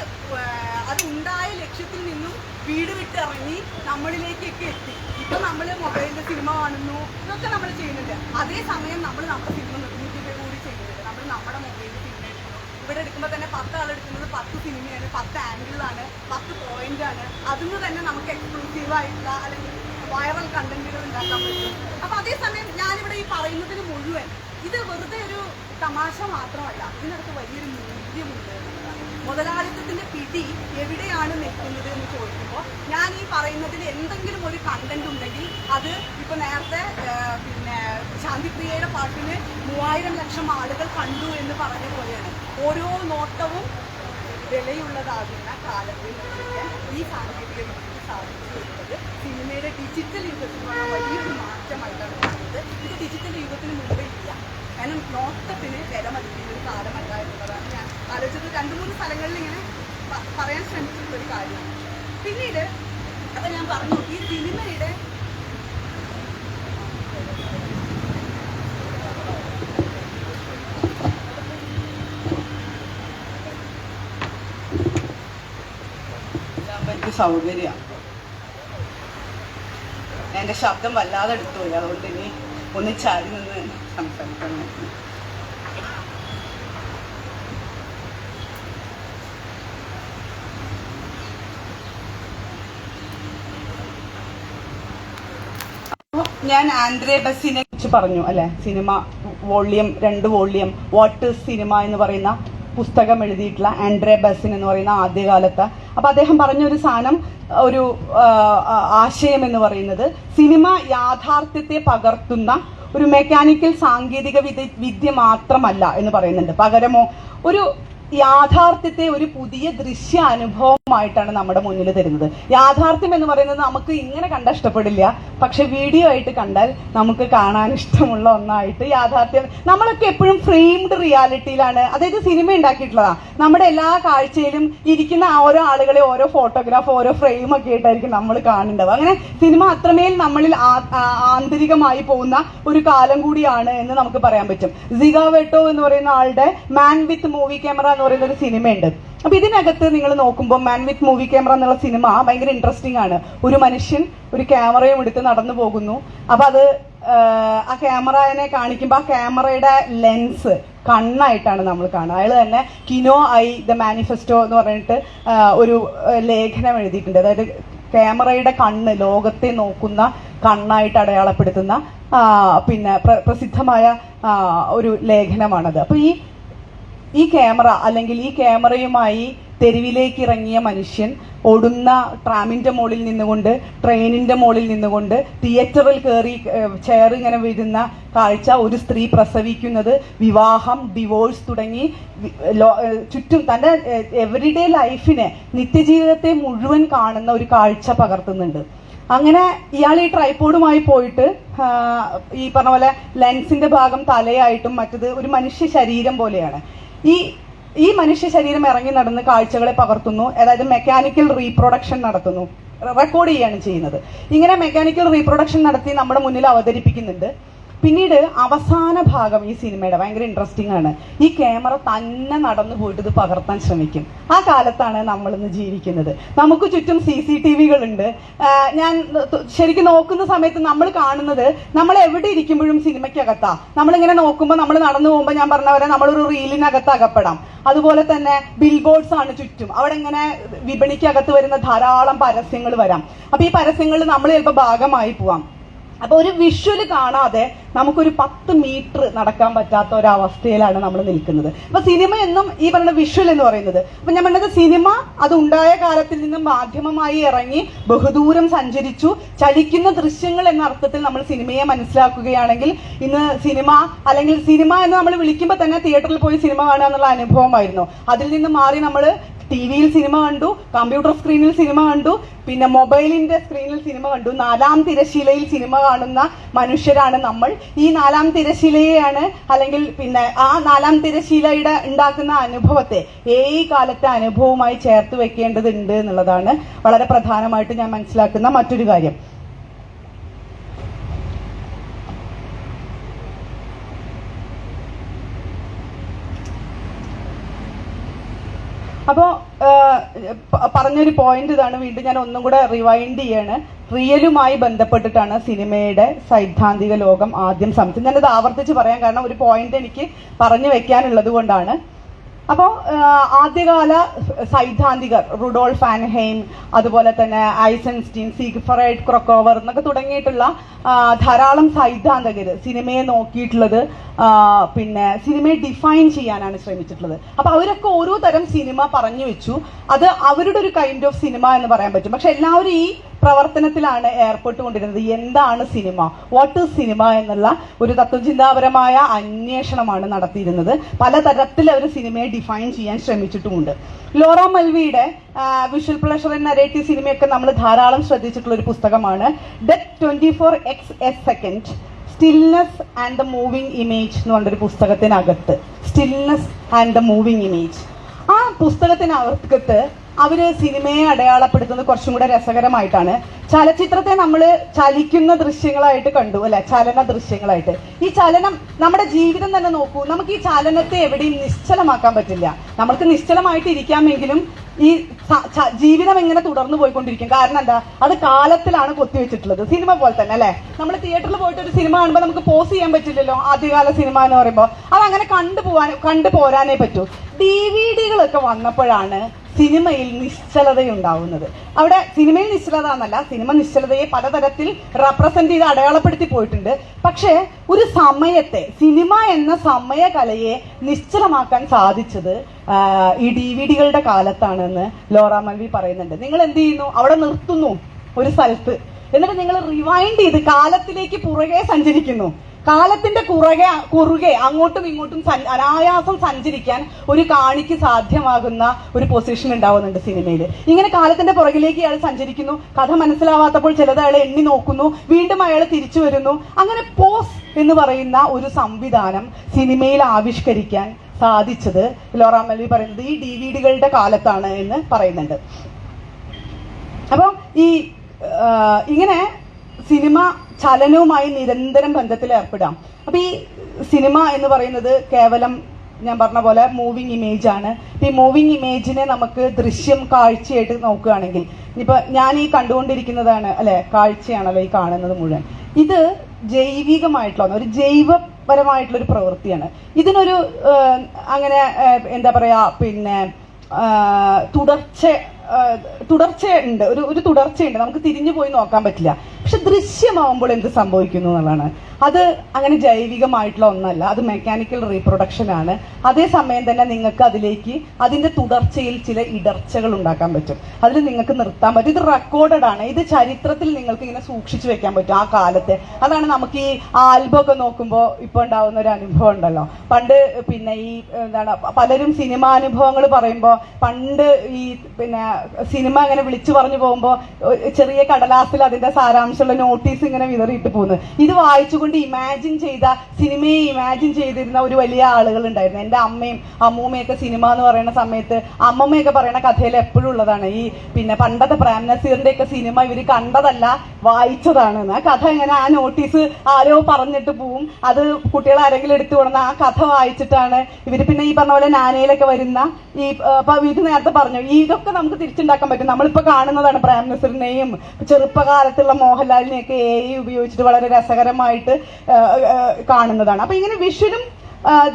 അതുണ്ടായ ലക്ഷ്യത്തിൽ നിന്നും വീട് വിട്ടിറങ്ങി നമ്മളിലേക്കൊക്കെ എത്തി. ഇപ്പൊ നമ്മൾ മൊബൈലിൽ സിനിമ കാണുന്നു, ഇതൊക്കെ നമ്മൾ ചെയ്യുന്നുണ്ട്. അതേസമയം നമ്മൾ നമ്മുടെ സിനിമ നിർമ്മിക്കുക കൂടി ചെയ്യുന്നുണ്ട്. നമ്മൾ നമ്മുടെ മൊബൈലിൽ സിനിമ എടുക്കുന്നു. ഇവിടെ എടുക്കുമ്പോൾ തന്നെ 10 ആളെടുക്കുന്നത് 10 സിനിമയാണ്, 10 ആംഗിളാണ്, 10 പോയിന്റാണ്. അതിന് തന്നെ നമുക്ക് എക്സ്ക്ലൂസീവായിട്ടുള്ള അല്ലെങ്കിൽ വൈറൽ കണ്ടന്റുകൾ ഉണ്ടാക്കാൻ പറ്റും. അപ്പൊ അതേസമയം ഞാനിവിടെ ഈ പറയുന്നതിന് മുഴുവൻ ഇത് വെറുതെ ഒരു തമാശ മാത്രമല്ല, ഇതിനകത്ത് വലിയൊരു മൂല്യമുണ്ട്. മുതലാളിത്തത്തിന്റെ പിടി എവിടെയാണ് നിൽക്കുന്നത് എന്ന് ചോദിക്കുമ്പോൾ ഞാൻ ഈ പറയുന്നതിൽ എന്തെങ്കിലും ഒരു കണ്ടന്റ് ഉണ്ടെങ്കിൽ അത് ഇപ്പൊ നേരത്തെ പിന്നെ ശാന്തിപ്രിയയുടെ പാട്ടിന് 3000 ലക്ഷം ആളുകൾ കണ്ടു എന്ന് പറഞ്ഞ പോലെയാണ്. ഓരോ നോട്ടവും വിലയുള്ളതാകുന്ന കാലത്തിൽ നിർമ്മിക്കാൻ ഈ സാങ്കേതിക വിദ്യക്ക് സാധിച്ചു വരുന്നത് സിനിമയുടെ ഡിജിറ്റൽ യുഗത്തിനുള്ള വലിയൊരു മാറ്റമായിട്ടാണ് കാണുന്നത്. ഇത് ഡിജിറ്റൽ യുഗത്തിന് മുമ്പേ ഇല്ല. കാരണം നോട്ടത്തിന് വില മതിക്കുന്ന ഒരു കാലമല്ല എന്നുള്ളതാണ് ഞാൻ ആലോചിച്ചത്. 2-3 സ്ഥലങ്ങളിൽ ഇങ്ങനെ പറയാൻ ശ്രമിച്ചിട്ടുള്ള ഒരു കാര്യമാണ്. പിന്നീട് അപ്പൊ ഞാൻ പറഞ്ഞു ഈ സിനിമയുടെ എനിക്ക് സൗകര്യമാണ്. എൻ്റെ ശബ്ദം വല്ലാതെ എടുത്തുപോയി, അതുകൊണ്ട് ഇനി ഒന്ന് ചാരി നിന്ന് സംസാരിക്കണം. ഞാൻ ആൻഡ്രേ ബസിനെ കുറിച്ച് പറഞ്ഞു അല്ലെ. Cinema volume 2 volume what is cinema എന്ന് പറയുന്ന പുസ്തകം എഴുതിയിട്ടുള്ള ആൻഡ്രേ ബസിൻ എന്ന് പറയുന്ന ആദ്യകാലത്ത്. അപ്പൊ അദ്ദേഹം പറഞ്ഞൊരു സാധനം, ഒരു ആശയം എന്ന് പറയുന്നത് സിനിമ യാഥാർത്ഥ്യത്തെ പകർത്തുന്ന ഒരു മെക്കാനിക്കൽ സാങ്കേതിക വിദ്യ മാത്രമല്ല എന്ന് പറയുന്നുണ്ട്. പകരമോ ഒരു യാഥാർത്ഥ്യത്തെ ഒരു പുതിയ ദൃശ്യ അനുഭവമായിട്ടാണ് നമ്മുടെ മുന്നിൽ തരുന്നത്. യാഥാർത്ഥ്യം എന്ന് പറയുന്നത് നമുക്ക് ഇങ്ങനെ കണ്ട ഇഷ്ടപ്പെടില്ല, പക്ഷെ വീഡിയോ ആയിട്ട് കണ്ടാൽ നമുക്ക് കാണാൻ ഇഷ്ടമുള്ള ഒന്നായിട്ട് യാഥാർത്ഥ്യം. നമ്മളൊക്കെ എപ്പോഴും ഫ്രെയിംഡ് റിയാലിറ്റിയിലാണ്, അതായത് സിനിമ ഉണ്ടാക്കിയിട്ടുള്ളതാണ്. നമ്മുടെ എല്ലാ കാഴ്ചയിലും ഇരിക്കുന്ന ഓരോ ആളുകളെ ഓരോ ഫോട്ടോഗ്രാഫ് ഓരോ ഫ്രെയിം ഒക്കെ ആയിട്ടായിരിക്കും നമ്മൾ കാണേണ്ടത്. അങ്ങനെ സിനിമ അത്രമേൽ നമ്മളിൽ ആന്തരികമായി പോകുന്ന ഒരു കാലം കൂടിയാണ് എന്ന് നമുക്ക് പറയാൻ പറ്റും. സിഗാവെട്ടോ എന്ന് പറയുന്ന ആളുടെ മാൻ വിത്ത് മൂവി ക്യാമറ എന്ന് പറയുന്ന ഒരു സിനിമയുണ്ട്. അപ്പൊ ഇതിനകത്ത് നിങ്ങൾ നോക്കുമ്പോൾ മാൻ വിത്ത് മൂവി ക്യാമറ എന്നുള്ള സിനിമ ഭയങ്കര ഇൻട്രസ്റ്റിംഗ് ആണ്. ഒരു മനുഷ്യൻ ഒരു ക്യാമറയും എടുത്ത് നടന്നു പോകുന്നു. അപ്പൊ അത് ആ ക്യാമറനെ കാണിക്കുമ്പോൾ ആ ക്യാമറയുടെ ലെൻസ് കണ്ണായിട്ടാണ് നമ്മൾ കാണുക. അയാൾ തന്നെ കിനോ ഐ ദ മാനിഫെസ്റ്റോ എന്ന് പറഞ്ഞിട്ട് ഒരു ലേഖനം എഴുതിയിട്ടുണ്ട്. അതായത് ക്യാമറയുടെ കണ്ണ് ലോകത്തെ നോക്കുന്ന കണ്ണായിട്ട് അടയാളപ്പെടുത്തുന്ന പിന്നെ പ്രസിദ്ധമായ ഒരു ലേഖനമാണത്. അപ്പൊ ഈ ക്യാമറ അല്ലെങ്കിൽ ഈ ക്യാമറയുമായി തെരുവിലേക്ക് ഇറങ്ങിയ മനുഷ്യൻ ഓടുന്ന ട്രാമിന്റെ മുകളിൽ നിന്നുകൊണ്ട്, ട്രെയിനിന്റെ മുകളിൽ നിന്നുകൊണ്ട്, തിയേറ്ററിൽ കയറി ചെയർ ഇങ്ങനെ വീഴുന്ന കാഴ്ച, ഒരു സ്ത്രീ പ്രസവിക്കുന്നത്, വിവാഹം, ഡിവോഴ്സ് തുടങ്ങി ചുറ്റും തന്റെ എവറിഡേ ലൈഫിനെ, നിത്യജീവിതത്തെ മുഴുവൻ കാണുന്ന ഒരു കാഴ്ച പകർത്തുന്നുണ്ട്. അങ്ങനെ ഇയാൾ ഈ ട്രൈപോഡുമായി പോയിട്ട് ഈ പറഞ്ഞ പോലെ ലെൻസിന്റെ ഭാഗം തലയായിട്ടും മറ്റത് ഒരു മനുഷ്യ ശരീരം പോലെയാണ്. ഈ മനുഷ്യ ശരീരം ഇറങ്ങി നടന്ന് കാഴ്ചകളെ പകർത്തുന്നു. അതായത് മെക്കാനിക്കൽ റീപ്രൊഡക്ഷൻ നടത്തുന്നു, റെക്കോർഡ് ചെയ്യാണ് ചെയ്യുന്നത്. ഇങ്ങനെ മെക്കാനിക്കൽ റീപ്രൊഡക്ഷൻ നടത്തി നമ്മുടെ മുന്നിൽ അവതരിപ്പിക്കുന്നുണ്ട്. പിന്നീട് അവസാന ഭാഗം ഈ സിനിമയുടെ ഭയങ്കര ഇൻട്രസ്റ്റിംഗ് ആണ്. ഈ ക്യാമറ തന്നെ നടന്നു പോയിട്ട് ഇത് പകർത്താൻ ശ്രമിക്കും. ആ കാലത്താണ് നമ്മൾ ഇന്ന് ജീവിക്കുന്നത്. നമുക്ക് ചുറ്റും CCTV-കളുണ്ട്. ഞാൻ ശരിക്കും നോക്കുന്ന സമയത്ത് നമ്മൾ കാണുന്നത് നമ്മൾ എവിടെ ഇരിക്കുമ്പോഴും സിനിമയ്ക്കകത്താ. നമ്മളിങ്ങനെ നോക്കുമ്പോൾ നമ്മൾ നടന്നു പോകുമ്പോൾ ഞാൻ പറഞ്ഞ പോലെ നമ്മളൊരു റീലിനകത്ത് അകപ്പെടാം. അതുപോലെ തന്നെ ബിൽ ബോർഡ്സ് ആണ് ചുറ്റും. അവിടെ ഇങ്ങനെ വിപണിക്കകത്ത് വരുന്ന ധാരാളം പരസ്യങ്ങൾ വരാം. അപ്പൊ ഈ പരസ്യങ്ങളിൽ നമ്മൾ ചിലപ്പോൾ ഭാഗമായി പോവാം. അപ്പൊ ഒരു വിഷ്വല് കാണാതെ നമുക്കൊരു 10 മീറ്റർ നടക്കാൻ പറ്റാത്ത ഒരവസ്ഥയിലാണ് നമ്മൾ നിൽക്കുന്നത്. അപ്പൊ സിനിമ എന്നും ഈ പറയുന്ന വിഷ്വൽ എന്ന് പറയുന്നത്, അപ്പൊ ഞാൻ പറഞ്ഞത് സിനിമ അത് ഉണ്ടായ കാലത്തിൽ നിന്നും മാധ്യമമായി ഇറങ്ങി ബഹുദൂരം സഞ്ചരിച്ചു. ചലിക്കുന്ന ദൃശ്യങ്ങൾ എന്ന അർത്ഥത്തിൽ നമ്മൾ സിനിമയെ മനസ്സിലാക്കുകയാണെങ്കിൽ ഇന്ന് സിനിമ അല്ലെങ്കിൽ സിനിമ എന്ന് നമ്മൾ വിളിക്കുമ്പോൾ തന്നെ തിയേറ്ററിൽ പോയി സിനിമ കാണുക എന്നുള്ള അനുഭവമായിരുന്നു. അതിൽ നിന്ന് മാറി നമ്മൾ TV-യിൽ സിനിമ കണ്ടു, കമ്പ്യൂട്ടർ സ്ക്രീനിൽ സിനിമ കണ്ടു, പിന്നെ മൊബൈലിന്റെ സ്ക്രീനിൽ സിനിമ കണ്ടു. 4-ാം തിരശീലയിൽ സിനിമ കാണുന്ന മനുഷ്യരാണ് നമ്മൾ. ഈ 4-ാം തിരശീലയെയാണ് അല്ലെങ്കിൽ പിന്നെ ആ 4-ാം തിരശീലയുടെ ഉണ്ടാക്കുന്ന അനുഭവത്തെ ഈ കാലത്തെ അനുഭവവുമായി ചേർത്ത് വെക്കേണ്ടതുണ്ട് എന്നുള്ളതാണ് വളരെ പ്രധാനമായിട്ട് ഞാൻ മനസ്സിലാക്കുന്ന മറ്റൊരു കാര്യം. അപ്പോൾ പറഞ്ഞൊരു പോയിന്റ് ഇതാണ്. വീണ്ടും ഞാൻ ഒന്നും കൂടെ റിവൈൻഡ് ചെയ്യാണ്. റിയലുമായി ബന്ധപ്പെട്ടിട്ടാണ് സിനിമയുടെ സൈദ്ധാന്തിക ലോകം ആദ്യം സംബന്ധിച്ചത്. ഞാനത് ആവർത്തിച്ച് പറയാൻ കാരണം ഒരു പോയിന്റ് എനിക്ക് പറഞ്ഞു വെക്കാനുള്ളത് കൊണ്ടാണ്. അപ്പോൾ ആദ്യകാല സൈദ്ധാന്തികർ റുഡോൾഫ് ആൻഹെയിം, അതുപോലെ തന്നെ ഐസൻസ്റ്റീൻ, സീഗ്ഫ്രൈഡ് ക്രൊക്കോവർ എന്നൊക്കെ തുടങ്ങിയിട്ടുള്ള ധാരാളം സൈദ്ധാന്തകർ സിനിമയെ നോക്കിയിട്ടുള്ളത് പിന്നെ സിനിമയെ ഡിഫൈൻ ചെയ്യാനാണ് ശ്രമിച്ചിട്ടുള്ളത്. അപ്പൊ അവരൊക്കെ ഓരോ തരം സിനിമ പറഞ്ഞു വെച്ചു. അത് അവരുടെ ഒരു കൈൻഡ് ഓഫ് സിനിമ എന്ന് പറയാൻ പറ്റും. പക്ഷെ എല്ലാവരും ഈ പ്രവർത്തനത്തിലാണ് ഏർപ്പെട്ടുകൊണ്ടിരുന്നത്. എന്താണ് സിനിമ, വാട്ട് ഈസ് സിനിമ എന്നുള്ള ഒരു തത്വചിന്താപരമായ അന്വേഷണമാണ് നടത്തിയിരുന്നത്. പലതരത്തിൽ അവർ സിനിമയെ ഡിഫൈൻ ചെയ്യാൻ ശ്രമിച്ചിട്ടുമുണ്ട്. ലോറ മൽവിയുടെ വിഷ്വൽ പ്ലഷർ ആൻഡ് നരേറ്റീവ് സിനിമയൊക്കെ നമ്മൾ ധാരാളം ശ്രദ്ധിച്ചിട്ടുള്ള ഒരു പുസ്തകമാണ് death 24x stillness and the moving image എന്ന് പറഞ്ഞൊരു പുസ്തകത്തിനകത്ത് stillness and the moving image, ആ പുസ്തകത്തിനകത്ത് അവര് സിനിമയെ അടയാളപ്പെടുത്തുന്നത് കുറച്ചും കൂടെ രസകരമായിട്ടാണ്. ചലച്ചിത്രത്തെ നമ്മൾ ചലിക്കുന്ന ദൃശ്യങ്ങളായിട്ട് കണ്ടു അല്ലെ, ചലന ദൃശ്യങ്ങളായിട്ട്. ഈ ചലനം നമ്മുടെ ജീവിതം തന്നെ നോക്കൂ. നമുക്ക് ഈ ചലനത്തെ എവിടെയും നിശ്ചലമാക്കാൻ പറ്റില്ല. നമ്മൾക്ക് നിശ്ചലമായിട്ട് ഇരിക്കാമെങ്കിലും ഈ ജീവിതം എങ്ങനെ തുടർന്നു പോയിക്കൊണ്ടിരിക്കും. കാരണം എന്താ, അത് കാലത്തിലാണ് കൊത്തിവെച്ചിട്ടുള്ളത്. സിനിമ പോലെ തന്നെ അല്ലെ, നമ്മൾ തിയേറ്ററിൽ പോയിട്ട് ഒരു സിനിമ കാണുമ്പോൾ നമുക്ക് പോസ് ചെയ്യാൻ പറ്റില്ലല്ലോ. ആദ്യകാല സിനിമ എന്ന് പറയുമ്പോൾ അതങ്ങനെ കണ്ടുപോരാനേ പറ്റൂ. DVD-കളൊക്കെ വന്നപ്പോഴാണ് സിനിമയിൽ നിശ്ചലതയുണ്ടാവുന്നത്. അവിടെ സിനിമയിൽ നിശ്ചലത എന്നല്ല, സിനിമ നിശ്ചലതയെ പലതരത്തിൽ റെപ്രസെന്റ് ചെയ്ത് അടയാളപ്പെടുത്തി പോയിട്ടുണ്ട്. പക്ഷേ ഒരു സമയത്തെ, സിനിമ എന്ന സമയകലയെ നിശ്ചലമാക്കാൻ സാധിച്ചത് ഈ DVD-കളുടെ കാലത്താണെന്ന് ലോറ മൽവി പറയുന്നുണ്ട്. നിങ്ങൾ എന്ത് ചെയ്യുന്നു, അവിടെ നിർത്തുന്നു ഒരു സ്ഥലത്ത്, എന്നിട്ട് നിങ്ങൾ റിവൈൻഡ് ചെയ്ത് കാലത്തിലേക്ക് പുറകെ സഞ്ചരിക്കുന്നു. കാലത്തിന്റെ കുറുകെ അങ്ങോട്ടും ഇങ്ങോട്ടും അനായാസം സഞ്ചരിക്കാൻ ഒരു കാണിക്ക് സാധ്യമാകുന്ന ഒരു പൊസിഷൻ ഉണ്ടാവുന്നുണ്ട് സിനിമയിൽ. ഇങ്ങനെ കാലത്തിന്റെ പുറകിലേക്ക് അയാൾ സഞ്ചരിക്കുന്നു. കഥ മനസ്സിലാവാത്തപ്പോൾ ചിലത് അയാൾ എണ്ണി നോക്കുന്നു, വീണ്ടും അയാൾ തിരിച്ചു വരുന്നു. അങ്ങനെ പോസ് എന്ന് പറയുന്ന ഒരു സംവിധാനം സിനിമയിൽ ആവിഷ്കരിക്കാൻ സാധിച്ചത് ലോറ മൽവി പറയുന്നത് ഈ DVD-കളുടെ കാലത്താണ് എന്ന് പറയുന്നുണ്ട്. അപ്പം ഇങ്ങനെ സിനിമ ചലനവുമായി നിരന്തരം ബന്ധത്തിൽ ഏർപ്പെടാം. അപ്പൊ ഈ സിനിമ എന്ന് പറയുന്നത് കേവലം ഞാൻ പറഞ്ഞ പോലെ മൂവിങ് ഇമേജ് ആണ്. ഈ മൂവിങ് ഇമേജിനെ നമുക്ക് ദൃശ്യം, കാഴ്ചയായിട്ട് നോക്കുകയാണെങ്കിൽ ഇനിയിപ്പോ ഞാൻ ഈ കണ്ടുകൊണ്ടിരിക്കുന്നതാണ് അല്ലെ, കാഴ്ചയാണല്ലോ ഈ കാണുന്നത് മുഴുവൻ. ഇത് ജൈവികമായിട്ടുള്ള ഒരു ജൈവപരമായിട്ടുള്ള ഒരു പ്രവൃത്തിയാണ്. ഇതിനൊരു അങ്ങനെ എന്താ പറയാ പിന്നെ തുടർച്ചയുണ്ട്, ഒരു തുടർച്ചയുണ്ട്. നമുക്ക് തിരിഞ്ഞു പോയി നോക്കാൻ പറ്റില്ല. പക്ഷെ ദൃശ്യമാവുമ്പോൾ എന്ത് സംഭവിക്കുന്നു എന്നുള്ളതാണ്. അത് അങ്ങനെ ജൈവികമായിട്ടുള്ള ഒന്നല്ല, അത് മെക്കാനിക്കൽ റീപ്രൊഡക്ഷൻ ആണ്. അതേസമയം തന്നെ നിങ്ങൾക്ക് അതിലേക്ക് അതിന്റെ തുടർച്ചയിൽ ചില ഇടർച്ചകൾ ഉണ്ടാക്കാൻ പറ്റും. അതിൽ നിങ്ങൾക്ക് നിർത്താൻ പറ്റും. ഇത് റെക്കോർഡഡ് ആണ്. ഇത് ചരിത്രത്തിൽ നിങ്ങൾക്ക് ഇങ്ങനെ സൂക്ഷിച്ചു വെക്കാൻ പറ്റും ആ കാലത്തെ. അതാണ് നമുക്ക് ഈ ആൽബം ഒക്കെ നോക്കുമ്പോൾ ഇപ്പൊ ഉണ്ടാവുന്ന ഒരു അനുഭവം ഉണ്ടല്ലോ. പണ്ട് പിന്നെ ഈ എന്താണ് പലരും സിനിമാനുഭവങ്ങൾ പറയുമ്പോൾ പണ്ട് ഈ പിന്നെ സിനിമ അങ്ങനെ വിളിച്ചു പറഞ്ഞു പോകുമ്പോൾ ചെറിയ കടലാസിൽ അതിന്റെ സാരാംശം കുറിച്ചുള്ള നോട്ടീസ് ഇങ്ങനെ വിതറിയിട്ട് പോകുന്നത്. ഇത് വായിച്ചുകൊണ്ട് ഇമാജിൻ ചെയ്ത സിനിമയെ ഇമാജിൻ ചെയ്തിരുന്ന ഒരു വലിയ ആളുകൾ ഉണ്ടായിരുന്നു. എൻ്റെ അമ്മയും അമ്മൂമ്മയൊക്കെ സിനിമ എന്ന് പറയുന്ന സമയത്ത് അമ്മമ്മയൊക്കെ പറയുന്ന കഥയിൽ എപ്പോഴും ഉള്ളതാണ്. ഈ പിന്നെ പണ്ടത്തെ പ്രേം നസീറിന്റെ ഒക്കെ സിനിമ ഇവർ കണ്ടതല്ല വായിച്ചതാണ്. ആ കഥ ഇങ്ങനെ ആ നോട്ടീസ് ആരോ പറഞ്ഞിട്ട് പോവും. അത് കുട്ടികൾ ആരെങ്കിലും എടുത്തു കൊടുന്ന ആ കഥ വായിച്ചിട്ടാണ് ഇവർ പിന്നെ ഈ പറഞ്ഞ പോലെ നാനയിലൊക്കെ വരുന്ന ഈ ഇത് നേരത്തെ പറഞ്ഞു ഇതൊക്കെ നമുക്ക് തിരിച്ചുണ്ടാക്കാൻ പറ്റും. നമ്മളിപ്പോ കാണുന്നതാണ് പ്രേം നസീറിനെയും ചെറുപ്പകാലത്തുള്ള മോഹൻലാലിനെയൊക്കെ AI ഉപയോഗിച്ചിട്ട് വളരെ രസകരമായിട്ട് കാണുന്നതാണ്. അപ്പൊ ഇങ്ങനെ വിഷ്വലും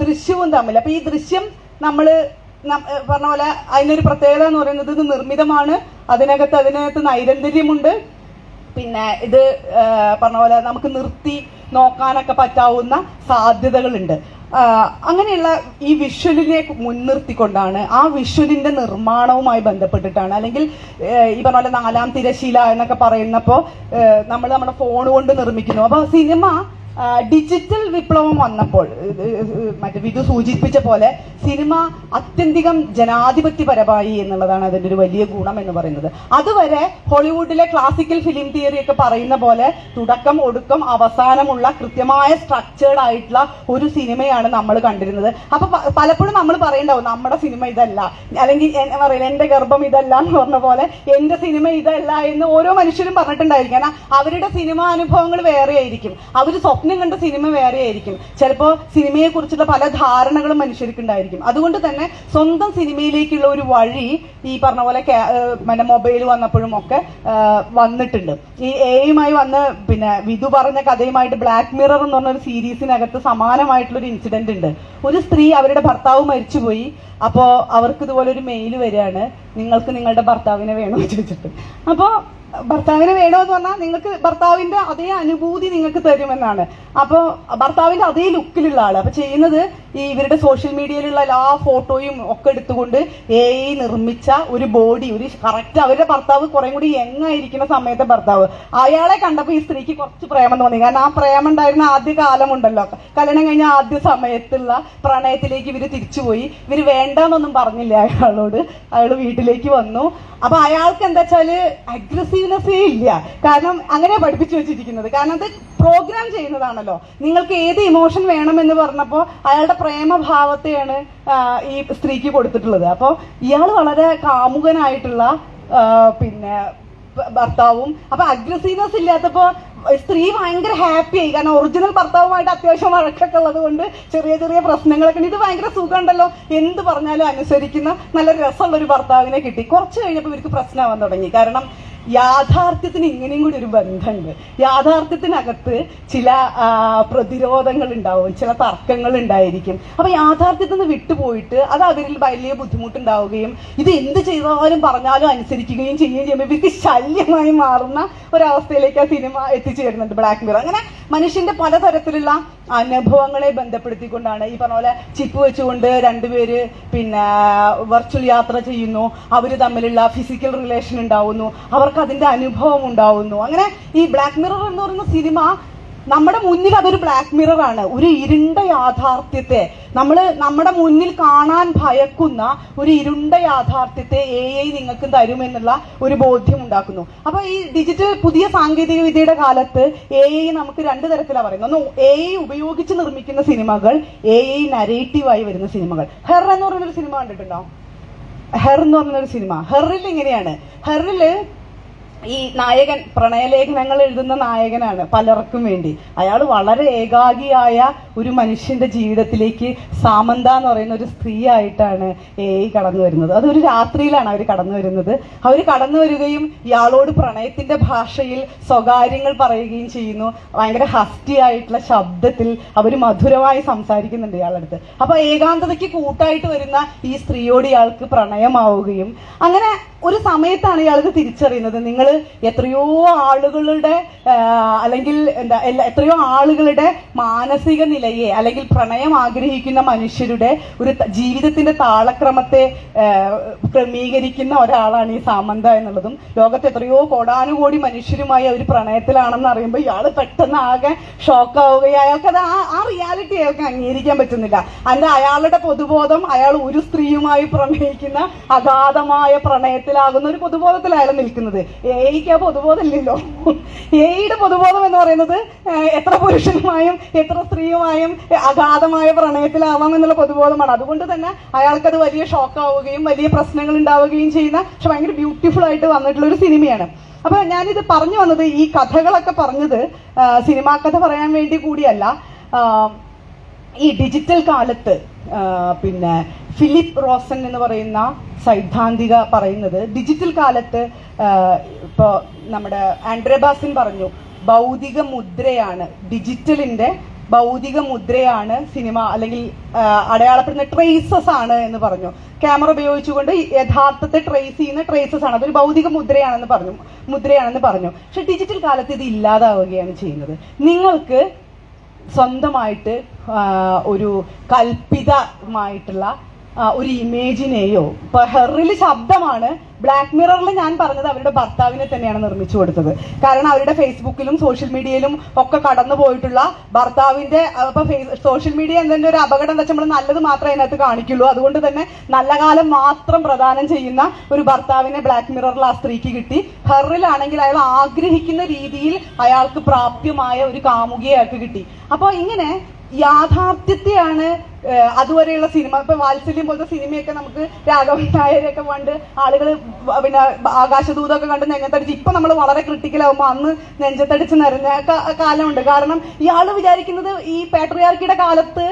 ദൃശ്യവും തമ്മിൽ അപ്പൊ ഈ ദൃശ്യം നമ്മള് പറഞ്ഞ പോലെ അതിനൊരു പ്രത്യേകത എന്ന് പറയുന്നത് ഇത് നിർമ്മിതമാണ്, അതിനകത്ത് നൈരന്തര്യമുണ്ട്. പിന്നെ ഇത് പറഞ്ഞ പോലെ നമുക്ക് നിർത്തി നോക്കാനൊക്കെ പറ്റാവുന്ന സാധ്യതകളുണ്ട്. അങ്ങനെയുള്ള ഈ വിഷ്വലിനെ മുൻനിർത്തിക്കൊണ്ടാണ് ആ വിഷ്വലിന്റെ നിർമ്മാണവുമായി ബന്ധപ്പെട്ടിട്ടാണ് അല്ലെങ്കിൽ ഈ പറഞ്ഞ പോലെ 4ാം തിരശീല എന്നൊക്കെ പറയുന്നപ്പോൾ നമ്മൾ നമ്മുടെ ഫോൺ കൊണ്ട് നിർമ്മിക്കുന്നു. അപ്പോൾ സിനിമ ഡിജിറ്റൽ വിപ്ലവം വന്നപ്പോൾ മറ്റേ വിധു സൂചിപ്പിച്ച പോലെ സിനിമ അത്യന്തികം ജനാധിപത്യപരമായി എന്നുള്ളതാണ് അതിൻ്റെ ഒരു വലിയ ഗുണം എന്ന് പറയുന്നത്. അതുവരെ ഹോളിവുഡിലെ ക്ലാസിക്കൽ ഫിലിം തിയറി ഒക്കെ പറയുന്ന പോലെ തുടക്കം ഒടുക്കം അവസാനമുള്ള കൃത്യമായ സ്ട്രക്ചേർഡ് ആയിട്ടുള്ള ഒരു സിനിമയാണ് നമ്മൾ കണ്ടിരുന്നത്. അപ്പൊ പലപ്പോഴും നമ്മൾ പറയണ്ടാവും നമ്മുടെ സിനിമ ഇതല്ല, അല്ലെങ്കിൽ പറയില്ല എന്റെ ഗർഭം ഇതല്ല എന്ന് പറഞ്ഞ പോലെ എന്റെ സിനിമ ഇതല്ല എന്ന് ഓരോ മനുഷ്യരും പറഞ്ഞിട്ടുണ്ടായിരിക്കും. കാരണം അവരുടെ സിനിമാ അനുഭവങ്ങൾ വേറെ ആയിരിക്കും, അവർ സ്വപ്നം കണ്ട സിനിമ വേറെ ആയിരിക്കും. ചിലപ്പോൾ സിനിമയെ കുറിച്ചുള്ള പല ധാരണകളും മനുഷ്യർക്കുണ്ടായിരിക്കും. അതുകൊണ്ട് തന്നെ സ്വന്തം സിനിമയിലേക്കുള്ള ഒരു വഴി ഈ പറഞ്ഞ പോലെ മറ്റേ മൊബൈൽ വന്നപ്പോഴും ഒക്കെ വന്നിട്ടുണ്ട്. ഈ AI വന്ന് പിന്നെ വിധു പറഞ്ഞ കഥയുമായിട്ട് ബ്ലാക്ക് മിറർ എന്ന് പറഞ്ഞ ഒരു സീരീസിനകത്ത് സമാനമായിട്ടുള്ള ഒരു ഇൻസിഡന്റ് ഉണ്ട്. ഒരു സ്ത്രീ അവരുടെ ഭർത്താവ് മരിച്ചുപോയി. അപ്പോൾ അവർക്ക് ഇതുപോലെ ഒരു മെയിൽ വരികയാണ്, നിങ്ങൾക്ക് നിങ്ങളുടെ ഭർത്താവിനെ വേണമെന്ന് ചോദിച്ചിട്ട്. അപ്പോൾ ഭർത്താവിനെ വേണമെന്ന് പറഞ്ഞാൽ നിങ്ങൾക്ക് ഭർത്താവിന്റെ അതേ അനുഭൂതി നിങ്ങൾക്ക് തരുമെന്നാണ്. അപ്പോൾ ഭർത്താവിന്റെ അതേ ലുക്കിലുള്ള ആള്. അപ്പൊ ചെയ്യുന്നത് ഈ ഇവരുടെ സോഷ്യൽ മീഡിയയിലുള്ള എല്ലാ ഫോട്ടോയും ഒക്കെ എടുത്തുകൊണ്ട് AI നിർമ്മിച്ച ഒരു ബോഡി, ഒരു കറക്റ്റ് അവരുടെ ഭർത്താവ് കുറെ കൂടി യങ്ങായിരിക്കുന്ന സമയത്തെ ഭർത്താവ്, അയാളെ കണ്ടപ്പോൾ ഈ സ്ത്രീക്ക് കുറച്ച് പ്രേമം തോന്നി. കാരണം ആ പ്രേമം ഉണ്ടായിരുന്ന ആദ്യ കാലമുണ്ടല്ലോ, കല്യാണം കഴിഞ്ഞ ആദ്യ സമയത്തുള്ള പ്രണയത്തിലേക്ക് ഇവര് തിരിച്ചുപോയി. ഇവര് വേണ്ടെന്നൊന്നും പറഞ്ഞില്ല അയാളോട്, അയാൾ വീട്ടിലേക്ക് വന്നു. അപ്പൊ അയാൾക്ക് എന്താ വെച്ചാല് അഗ്രസീവ്നെസ്സേ ഇല്ല. കാരണം അങ്ങനെ പഠിപ്പിച്ചു വെച്ചിരിക്കുന്നത്. കാരണം അത് പ്രോഗ്രാം ചെയ്യുന്നതാണല്ലോ. നിങ്ങൾക്ക് ഏത് ഇമോഷൻ വേണമെന്ന് പറഞ്ഞപ്പോൾ അയാളുടെ പ്രേമഭാവത്തെയാണ് ഈ സ്ത്രീക്ക് കൊടുത്തിട്ടുള്ളത്. അപ്പോൾ ഇയാൾ വളരെ കാമുകനായിട്ടുള്ള പിന്നെ ഭർത്താവും. അപ്പൊ അഗ്രസീവ്നെസ് ഇല്ലാത്തപ്പോ സ്ത്രീ ഭയങ്കര ഹാപ്പി ആയി. കാരണം ഒറിജിനൽ ഭർത്താവുമായിട്ട് അത്യാവശ്യം വഴക്കൊക്കെ ഉള്ളത് കൊണ്ട് ചെറിയ ചെറിയ പ്രശ്നങ്ങളൊക്കെ ഇത് ഭയങ്കര സുഖമുണ്ടല്ലോ, എന്ത് പറഞ്ഞാലും അനുസരിക്കുന്ന നല്ല രസമുള്ള ഒരു ഭർത്താവിനെ കിട്ടി. കുറച്ച് കഴിഞ്ഞപ്പോൾ ഇവർക്ക് പ്രശ്നമാവാൻ തുടങ്ങി. കാരണം യാഥാർത്ഥ്യത്തിന് ഇങ്ങനെയും കൂടി ഒരു ബന്ധമുണ്ട്. യാഥാർത്ഥ്യത്തിനകത്ത് ചില പ്രതിരോധങ്ങൾ ഉണ്ടാവും, ചില തർക്കങ്ങൾ ഉണ്ടായിരിക്കും. അപ്പൊ യാഥാർത്ഥ്യത്തിൽ നിന്ന് വിട്ടുപോയിട്ട് അത് അവരിൽ വലിയ ബുദ്ധിമുട്ടുണ്ടാവുകയും ഇത് എന്ത് ചെയ്താലും പറഞ്ഞാലും അനുസരിക്കുകയും ചെയ്യുകയും ചെയ്യുമ്പോൾ ഇവർക്ക് ശല്യമായി മാറുന്ന ഒരവസ്ഥയിലേക്ക് ആ സിനിമ എത്തിച്ചേരുന്നുണ്ട് ബ്ലാക്ക് മിറർ. അങ്ങനെ മനുഷ്യന്റെ പലതരത്തിലുള്ള അനുഭവങ്ങളെ ബന്ധപ്പെടുത്തിക്കൊണ്ടാണ് ഈ പറഞ്ഞ പോലെ ചിപ്പ് വെച്ചുകൊണ്ട് രണ്ടുപേര് പിന്നെ വെർച്വൽ യാത്ര ചെയ്യുന്നു, അവർ തമ്മിലുള്ള ഫിസിക്കൽ റിലേഷൻ ഉണ്ടാവുന്നു, അവർക്ക് അതിന്റെ അനുഭവം ഉണ്ടാവുന്നു. അങ്ങനെ ഈ ബ്ലാക്ക് മിറർ എന്ന് പറയുന്ന സിനിമ നമ്മുടെ മുന്നിൽ അതൊരു ബ്ലാക്ക് മിറർ ആണ്. ഒരു ഇരുണ്ട യാഥാർത്ഥ്യത്തെ നമ്മുടെ മുന്നിൽ കാണാൻ ഭയക്കുന്ന ഒരു ഇരുണ്ട യാഥാർത്ഥ്യത്തെ AI നിങ്ങൾക്ക് തരുമെന്നുള്ള ഒരു ബോധ്യം ഉണ്ടാക്കുന്നു. അപ്പൊ ഈ ഡിജിറ്റൽ പുതിയ സാങ്കേതിക വിദ്യയുടെ കാലത്ത് AI നമുക്ക് രണ്ട് തരത്തിലാണ് പറയുന്നത്. ഒന്ന് AI ഉപയോഗിച്ച് നിർമ്മിക്കുന്ന സിനിമകൾ, AI നരേറ്റീവായി വരുന്ന സിനിമകൾ. ഹെർ എന്ന് പറയുന്നൊരു സിനിമ കണ്ടിട്ടുണ്ടോ? ഹെർ എന്ന് പറഞ്ഞൊരു സിനിമ. ഹെറിൽ എങ്ങനെയാണ്? ഹെറില് ഈ നായകൻ പ്രണയലേഖനങ്ങൾ എഴുതുന്ന നായകനാണ് പലർക്കും വേണ്ടി. അയാൾ വളരെ ഏകാഗിയായ ഒരു മനുഷ്യന്റെ ജീവിതത്തിലേക്ക് സാമന്ത എന്ന് പറയുന്ന ഒരു സ്ത്രീ ആയിട്ടാണ് AI കടന്നു വരുന്നത്. അതൊരു രാത്രിയിലാണ് അവർ കടന്നു വരുന്നത്. അവർ കടന്നു വരികയും ഇയാളോട് പ്രണയത്തിന്റെ ഭാഷയിൽ സ്വകാര്യങ്ങൾ പറയുകയും ചെയ്യുന്നു. ഭയങ്കര ഹസ്റ്റി ആയിട്ടുള്ള ശബ്ദത്തിൽ അവർ മധുരമായി സംസാരിക്കുന്നുണ്ട് ഇയാളടുത്ത്. അപ്പൊ ഏകാന്തതയ്ക്ക് കൂട്ടായിട്ട് വരുന്ന ഈ സ്ത്രീയോട് ഇയാൾക്ക് പ്രണയമാവുകയും അങ്ങനെ ഒരു സമയത്താണ് ഇയാൾക്ക് തിരിച്ചറിയുന്നത് നിങ്ങൾ എത്രയോ ആളുകളുടെ അല്ലെങ്കിൽ എത്രയോ ആളുകളുടെ മാനസിക നിലയെ അല്ലെങ്കിൽ പ്രണയം ആഗ്രഹിക്കുന്ന മനുഷ്യരുടെ ഒരു ജീവിതത്തിന്റെ താളക്രമത്തെ ക്രമീകരിക്കുന്ന ഒരാളാണ് ഈ സാമന്ത എന്നുള്ളതും. ലോകത്ത് എത്രയോ കോടാനുകോടി മനുഷ്യരുമായി അവർ പ്രണയത്തിലാണെന്ന് അറിയുമ്പോൾ ഇയാൾ പെട്ടെന്ന് ആകെ ഷോക്കാവുകയും അയാൾക്കത് ആ റിയാലിറ്റി അയാൾക്ക് അംഗീകരിക്കാൻ പറ്റുന്നില്ല. അയാളുടെ പൊതുബോധം അയാൾ ഒരു സ്ത്രീയുമായി പ്രണയിക്കുന്ന അഗാധമായ പ്രണയത്തിലാകുന്ന ഒരു പൊതുബോധത്തിൽ അയാൾ നിൽക്കുന്നത്. എയ്ക്ക് ആ പൊതുബോധമില്ലല്ലോ. എയുടെ പൊതുബോധം എന്ന് പറയുന്നത് എത്ര പുരുഷനുമായും എത്ര സ്ത്രീയുമായും അഗാധമായ പ്രണയത്തിലാവാം എന്നുള്ള പൊതുബോധമാണ്. അതുകൊണ്ട് തന്നെ അയാൾക്കത് വലിയ ഷോക്കാവുകയും വലിയ പ്രശ്നങ്ങൾ ഉണ്ടാവുകയും ചെയ്യുന്ന, പക്ഷെ ഭയങ്കര ബ്യൂട്ടിഫുൾ ആയിട്ട് വന്നിട്ടുള്ള ഒരു സിനിമയാണ്. അപ്പൊ ഞാനിത് പറഞ്ഞു വന്നത്, ഈ കഥകളൊക്കെ പറഞ്ഞത് സിനിമാ കഥ പറയാൻ വേണ്ടി കൂടിയല്ല. ഈ ഡിജിറ്റൽ കാലത്ത് പിന്നെ ഫിലിപ്പ് റോസൻ എന്ന് പറയുന്ന സൈദ്ധാന്തിക പറയുന്നത്, ഡിജിറ്റൽ കാലത്ത് ഇപ്പോൾ നമ്മുടെ ആൻഡ്രേ ബാസിൻ പറഞ്ഞു, ഭൗതിക മുദ്രയാണ്, ഡിജിറ്റലിന്റെ ഭൗതിക മുദ്രയാണ് സിനിമ, അല്ലെങ്കിൽ അടയാളപ്പെടുന്ന ട്രേസസ് ആണ് എന്ന് പറഞ്ഞു. ക്യാമറ ഉപയോഗിച്ചുകൊണ്ട് യഥാർത്ഥത്തെ ട്രേസ് ചെയ്യുന്ന ട്രേസസ് ആണ്, അതൊരു ഭൗതിക മുദ്രയാണെന്ന് പറഞ്ഞു. പക്ഷെ ഡിജിറ്റൽ കാലത്ത് ഇത് ഇല്ലാതാവുകയാണ് ചെയ്യുന്നത്. നിങ്ങൾക്ക് സ്വന്തമായിട്ട് ഒരു കൽപ്പിതമായിട്ടുള്ള ഒരു ഇമേജിനെയോ, ഇപ്പൊ ഹെറിൽ ശബ്ദമാണ്, ബ്ലാക്ക് മിററിൽ ഞാൻ പറഞ്ഞത് അവരുടെ ഭർത്താവിനെ തന്നെയാണ് നിർമ്മിച്ചു കൊടുത്തത്. കാരണം അവരുടെ ഫേസ്ബുക്കിലും സോഷ്യൽ മീഡിയയിലും ഒക്കെ കടന്നു പോയിട്ടുള്ള ഭർത്താവിന്റെ, ഇപ്പൊ സോഷ്യൽ മീഡിയ എന്തെങ്കിലും ഒരു അപകടം എന്താ വെച്ചാൽ നമ്മൾ നല്ലത് മാത്രമേ അതിനകത്ത് കാണിക്കുള്ളൂ. അതുകൊണ്ട് തന്നെ നല്ല കാലം മാത്രം പ്രദാനം ചെയ്യുന്ന ഒരു ഭർത്താവിനെ ബ്ലാക്ക് മിററിൽ ആ സ്ത്രീക്ക് കിട്ടി. ഹെറിലാണെങ്കിൽ അയാൾ ആഗ്രഹിക്കുന്ന രീതിയിൽ അയാൾക്ക് പ്രാപ്യമായ ഒരു കാമുകിയെ അയാൾക്ക് കിട്ടി. അപ്പൊ ഇങ്ങനെ യാഥാർത്ഥ്യത്തെയാണ് അതുവരെയുള്ള സിനിമ, ഇപ്പൊ വാത്സല്യം പോലത്തെ സിനിമയൊക്കെ നമുക്ക് രാഘവൻ നായരെയൊക്കെ പണ്ട് ആളുകൾ പിന്നെ ആകാശദൂതൊക്കെ കണ്ട് നെഞ്ചത്തടിച്ച്, ഇപ്പൊ നമ്മൾ വളരെ ക്രിട്ടിക്കലാവുമ്പോൾ അന്ന് നെഞ്ചത്തടിച്ച് നിറഞ്ഞ കാലമുണ്ട്. കാരണം ഇയാള് വിചാരിക്കുന്നത് ഈ പാട്രിയാർക്കിയുടെ കാലത്ത്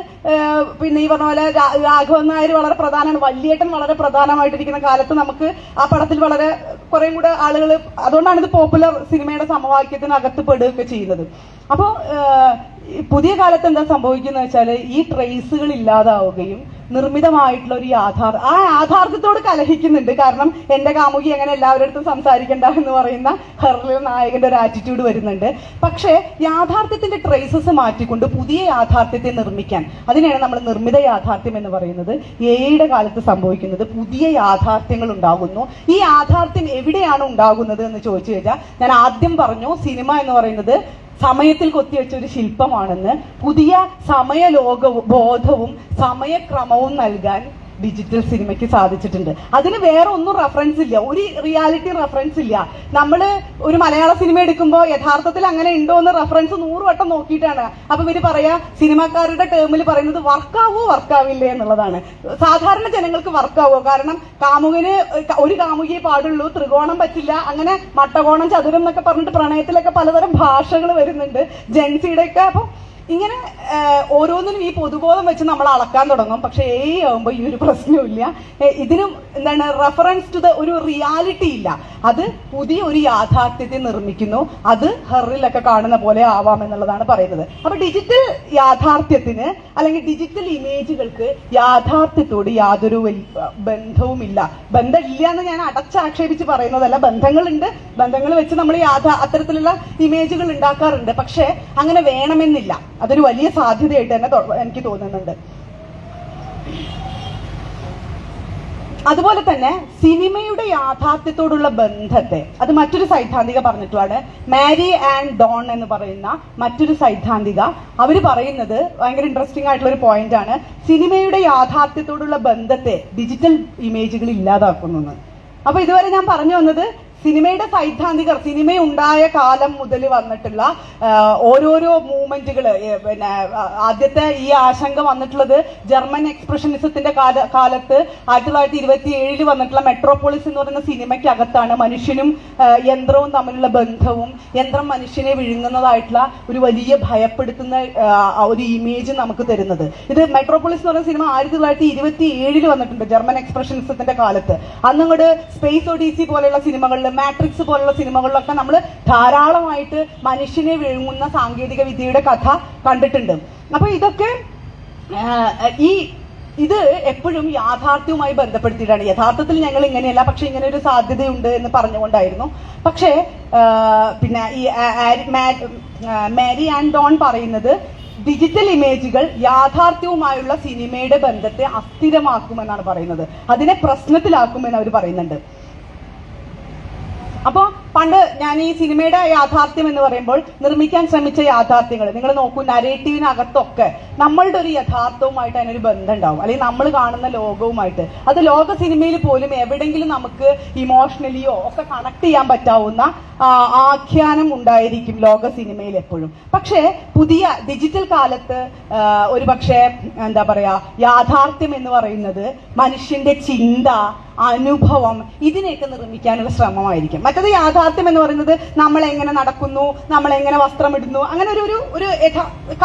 പിന്നെ ഈ പറഞ്ഞ പോലെ രാഘവൻ നായർ വളരെ പ്രധാനമാണ്, വല്യേട്ടൻ വളരെ പ്രധാനമായിട്ടിരിക്കുന്ന കാലത്ത് നമുക്ക് ആ പടത്തിൽ വളരെ കുറേം കൂടെ ആളുകൾ, അതുകൊണ്ടാണ് ഇത് പോപ്പുലർ സിനിമയുടെ സമവാക്യത്തിനകത്ത് പെടുകയൊക്കെ ചെയ്യുന്നത്. അപ്പോൾ പുതിയ കാലത്ത് എന്താ സംഭവിക്കുന്നത് വെച്ചാൽ ഈ ട്രേസുകൾ ഇല്ലാതാവുകയും നിർമ്മിതമായിട്ടുള്ള ഒരു ആ യാഥാർത്ഥ്യത്തോട് കലഹിക്കുന്നുണ്ട്. കാരണം എന്റെ കാമുകി എങ്ങനെ എല്ലാവരുടെ അടുത്തും സംസാരിക്കണ്ട എന്ന് പറയുന്ന ഹെറിൽ നായകന്റെ ഒരു ആറ്റിറ്റ്യൂഡ് വരുന്നുണ്ട്. പക്ഷേ യാഥാർത്ഥ്യത്തിന്റെ ട്രേസസ് മാറ്റിക്കൊണ്ട് പുതിയ യാഥാർത്ഥ്യത്തെ നിർമ്മിക്കാൻ, അതിനെയാണ് നമ്മൾ നിർമ്മിത യാഥാർത്ഥ്യം എന്ന് പറയുന്നത്. എയുടെ കാലത്ത് സംഭവിക്കുന്നത് പുതിയ യാഥാർത്ഥ്യങ്ങൾ ഉണ്ടാകുന്നു. ഈ യാഥാർത്ഥ്യം എവിടെയാണ് ഉണ്ടാകുന്നത് എന്ന് ചോദിച്ചു കഴിഞ്ഞാൽ, ഞാൻ ആദ്യം പറഞ്ഞു സിനിമ എന്ന് പറയുന്നത് സമയത്തിൽ കൊത്തിവെച്ച ഒരു ശില്പമാണെന്ന്. പുതിയ ബോധവും സമയക്രമവും നൽകാൻ ഡിജിറ്റൽ സിനിമയ്ക്ക് സാധിച്ചിട്ടുണ്ട്. അതിന് വേറെ ഒന്നും റെഫറൻസ് ഇല്ല, ഒരു റിയാലിറ്റി റെഫറൻസ് ഇല്ല. നമ്മൾ ഒരു മലയാള സിനിമ എടുക്കുമ്പോൾ യഥാർത്ഥത്തിൽ അങ്ങനെ ഉണ്ടോ എന്ന് റെഫറൻസ് 100 വട്ടം നോക്കിയിട്ടാണ്. അപ്പൊ ഇവര് പറയാ, സിനിമാക്കാരുടെ ടേമിൽ പറയുന്നത് വർക്കാവോ വർക്കാവില്ലേ എന്നുള്ളതാണ്. സാധാരണ ജനങ്ങൾക്ക് വർക്കാവോ? കാരണം കാമുകന് ഒരു കാമുകിയെ പാടുള്ളൂ, ത്രികോണം പറ്റില്ല, അങ്ങനെ മട്ടകോണം ചതുരം എന്നൊക്കെ പറഞ്ഞിട്ട് പ്രണയത്തിലൊക്കെ പലതരം ഭാഷകൾ വരുന്നുണ്ട് ജെൻസിയുടെ ഒക്കെ. അപ്പൊ ഇങ്ങനെ ഓരോന്നിനും ഈ പൊതുബോധം വെച്ച് നമ്മൾ അളക്കാൻ തുടങ്ങും. പക്ഷെ ആവുമ്പോൾ ഈ ഒരു പ്രശ്നമില്ല. ഇതിനും എന്താണ് റെഫറൻസ് ടു ഒരു റിയാലിറ്റി ഇല്ല. അത് പുതിയ ഒരു യാഥാർത്ഥ്യത്തെ നിർമ്മിക്കുന്നു. അത് ഹെറിലൊക്കെ കാണുന്ന പോലെ ആവാം എന്നുള്ളതാണ് പറയുന്നത്. അപ്പൊ ഡിജിറ്റൽ യാഥാർത്ഥ്യത്തിന് അല്ലെങ്കിൽ ഡിജിറ്റൽ ഇമേജുകൾക്ക് യാഥാർത്ഥ്യത്തോട് യാതൊരു ബന്ധവുമില്ല. ബന്ധമില്ല എന്ന് ഞാൻ അടച്ചാക്ഷേപിച്ച് പറയുന്നതല്ല. ബന്ധങ്ങളുണ്ട്, ബന്ധങ്ങൾ വെച്ച് നമ്മൾ അത്തരത്തിലുള്ള ഇമേജുകൾ ഉണ്ടാക്കാറുണ്ട്. പക്ഷെ അങ്ങനെ വേണമെന്നില്ല. അതൊരു വലിയ സാധ്യതയായിട്ട് തന്നെ എനിക്ക് തോന്നുന്നുണ്ട്. അതുപോലെ തന്നെ സിനിമയുടെ യാഥാർത്ഥ്യത്തോടുള്ള ബന്ധത്തെ, അത് മറ്റൊരു സൈദ്ധാന്തിക പറഞ്ഞിട്ടുള്ളതാണ്, മാരി ആൻഡ് ഡോൺ എന്ന് പറയുന്ന മറ്റൊരു സൈദ്ധാന്തിക. അവര് പറയുന്നത് ഭയങ്കര ഇൻട്രസ്റ്റിംഗ് ആയിട്ടുള്ള ഒരു പോയിന്റ് ആണ്. സിനിമയുടെ യാഥാർത്ഥ്യത്തോടുള്ള ബന്ധത്തെ ഡിജിറ്റൽ ഇമേജുകൾ ഇല്ലാതാക്കുന്നു. അപ്പൊ ഇതുവരെ ഞാൻ പറഞ്ഞു വന്നത് സിനിമയുടെ സൈദ്ധാന്തികർ, സിനിമയുണ്ടായ കാലം മുതൽ വന്നിട്ടുള്ള ഓരോരോ മൂവ്മെന്റുകള്, പിന്നെ ആദ്യത്തെ ഈ ആശങ്ക വന്നിട്ടുള്ളത് ജർമ്മൻ എക്സ്പ്രഷനിസത്തിന്റെ കാലത്ത് 1927 വന്നിട്ടുള്ള മെട്രോപോളിസ് എന്ന് പറയുന്ന സിനിമയ്ക്കകത്താണ് മനുഷ്യനും യന്ത്രവും തമ്മിലുള്ള ബന്ധവും യന്ത്രം മനുഷ്യനെ വിഴുങ്ങുന്നതായിട്ടുള്ള ഒരു വലിയ ഭയപ്പെടുത്തുന്ന ഒരു ഇമേജ് നമുക്ക് തരുന്നത്. ഇത് മെട്രോപോളിസ് എന്ന് പറയുന്ന സിനിമ 1927 വന്നിട്ടുണ്ട് ജർമ്മൻ എക്സ്പ്രഷനിസത്തിന്റെ കാലത്ത്. അന്നങ്ങോട്ട് സ്പേസ് ഒഡീസി പോലെയുള്ള സിനിമകളിൽ, മാട്രിക്സ് പോലുള്ള സിനിമകളിലൊക്കെ നമ്മൾ ധാരാളമായിട്ട് മനുഷ്യനെ വിഴുങ്ങുന്ന സാങ്കേതിക വിദ്യയുടെ കഥ കണ്ടിട്ടുണ്ട്. അപ്പൊ ഇതൊക്കെ ഇത് എപ്പോഴും യാഥാർത്ഥ്യവുമായി ബന്ധപ്പെടുത്തിയിട്ടാണ്. യഥാർത്ഥത്തിൽ ഞങ്ങൾ ഇങ്ങനെയല്ല, പക്ഷെ ഇങ്ങനെ ഒരു സാധ്യതയുണ്ട് എന്ന് പറഞ്ഞുകൊണ്ടായിരുന്നു. പക്ഷേ പിന്നെ ഈ മാരി ആൻഡ് ഡോൺ പറയുന്നത് ഡിജിറ്റൽ ഇമേജുകൾ യാഥാർത്ഥ്യവുമായുള്ള സിനിമയുടെ ബന്ധത്തെ അസ്ഥിരമാക്കുമെന്നാണ് പറയുന്നത്. അതിനെ പ്രശ്നത്തിലാക്കുമെന്ന് അവർ പറയുന്നുണ്ട്. അപ്പോൾ പണ്ട് ഞാൻ ഈ സിനിമയുടെ യാഥാർത്ഥ്യം എന്ന് പറയുമ്പോൾ നിർമ്മിക്കാൻ ശ്രമിച്ച യാഥാർത്ഥ്യങ്ങൾ നിങ്ങൾ നോക്കൂ. നരേറ്റീവിനകത്തൊക്കെ നമ്മളുടെ ഒരു യഥാർത്ഥവുമായിട്ട് അതിനൊരു ബന്ധം ഉണ്ടാവും, അല്ലെങ്കിൽ നമ്മൾ കാണുന്ന ലോകവുമായിട്ട്. അത് ലോക സിനിമയിൽ പോലും എവിടെയെങ്കിലും നമുക്ക് ഇമോഷണലിയോ ഒക്കെ കണക്ട് ചെയ്യാൻ പറ്റാവുന്ന ആഖ്യാനം ഉണ്ടായിരിക്കും ലോക സിനിമയിൽ എപ്പോഴും. പക്ഷേ പുതിയ ഡിജിറ്റൽ കാലത്ത് ഒരു പക്ഷേ എന്താ പറയാ, യാഥാർത്ഥ്യം എന്ന് പറയുന്നത് മനുഷ്യന്റെ ചിന്ത, അനുഭവം, ഇതിനെയൊക്കെ നിർമ്മിക്കാനുള്ള ശ്രമമായിരിക്കും. മറ്റത് യാഥാർത്ഥ്യം എന്ന് പറയുന്നത് നമ്മൾ എങ്ങനെ നടക്കുന്നു, നമ്മൾ എങ്ങനെ വസ്ത്രമിടുന്നു, അങ്ങനെ ഒരു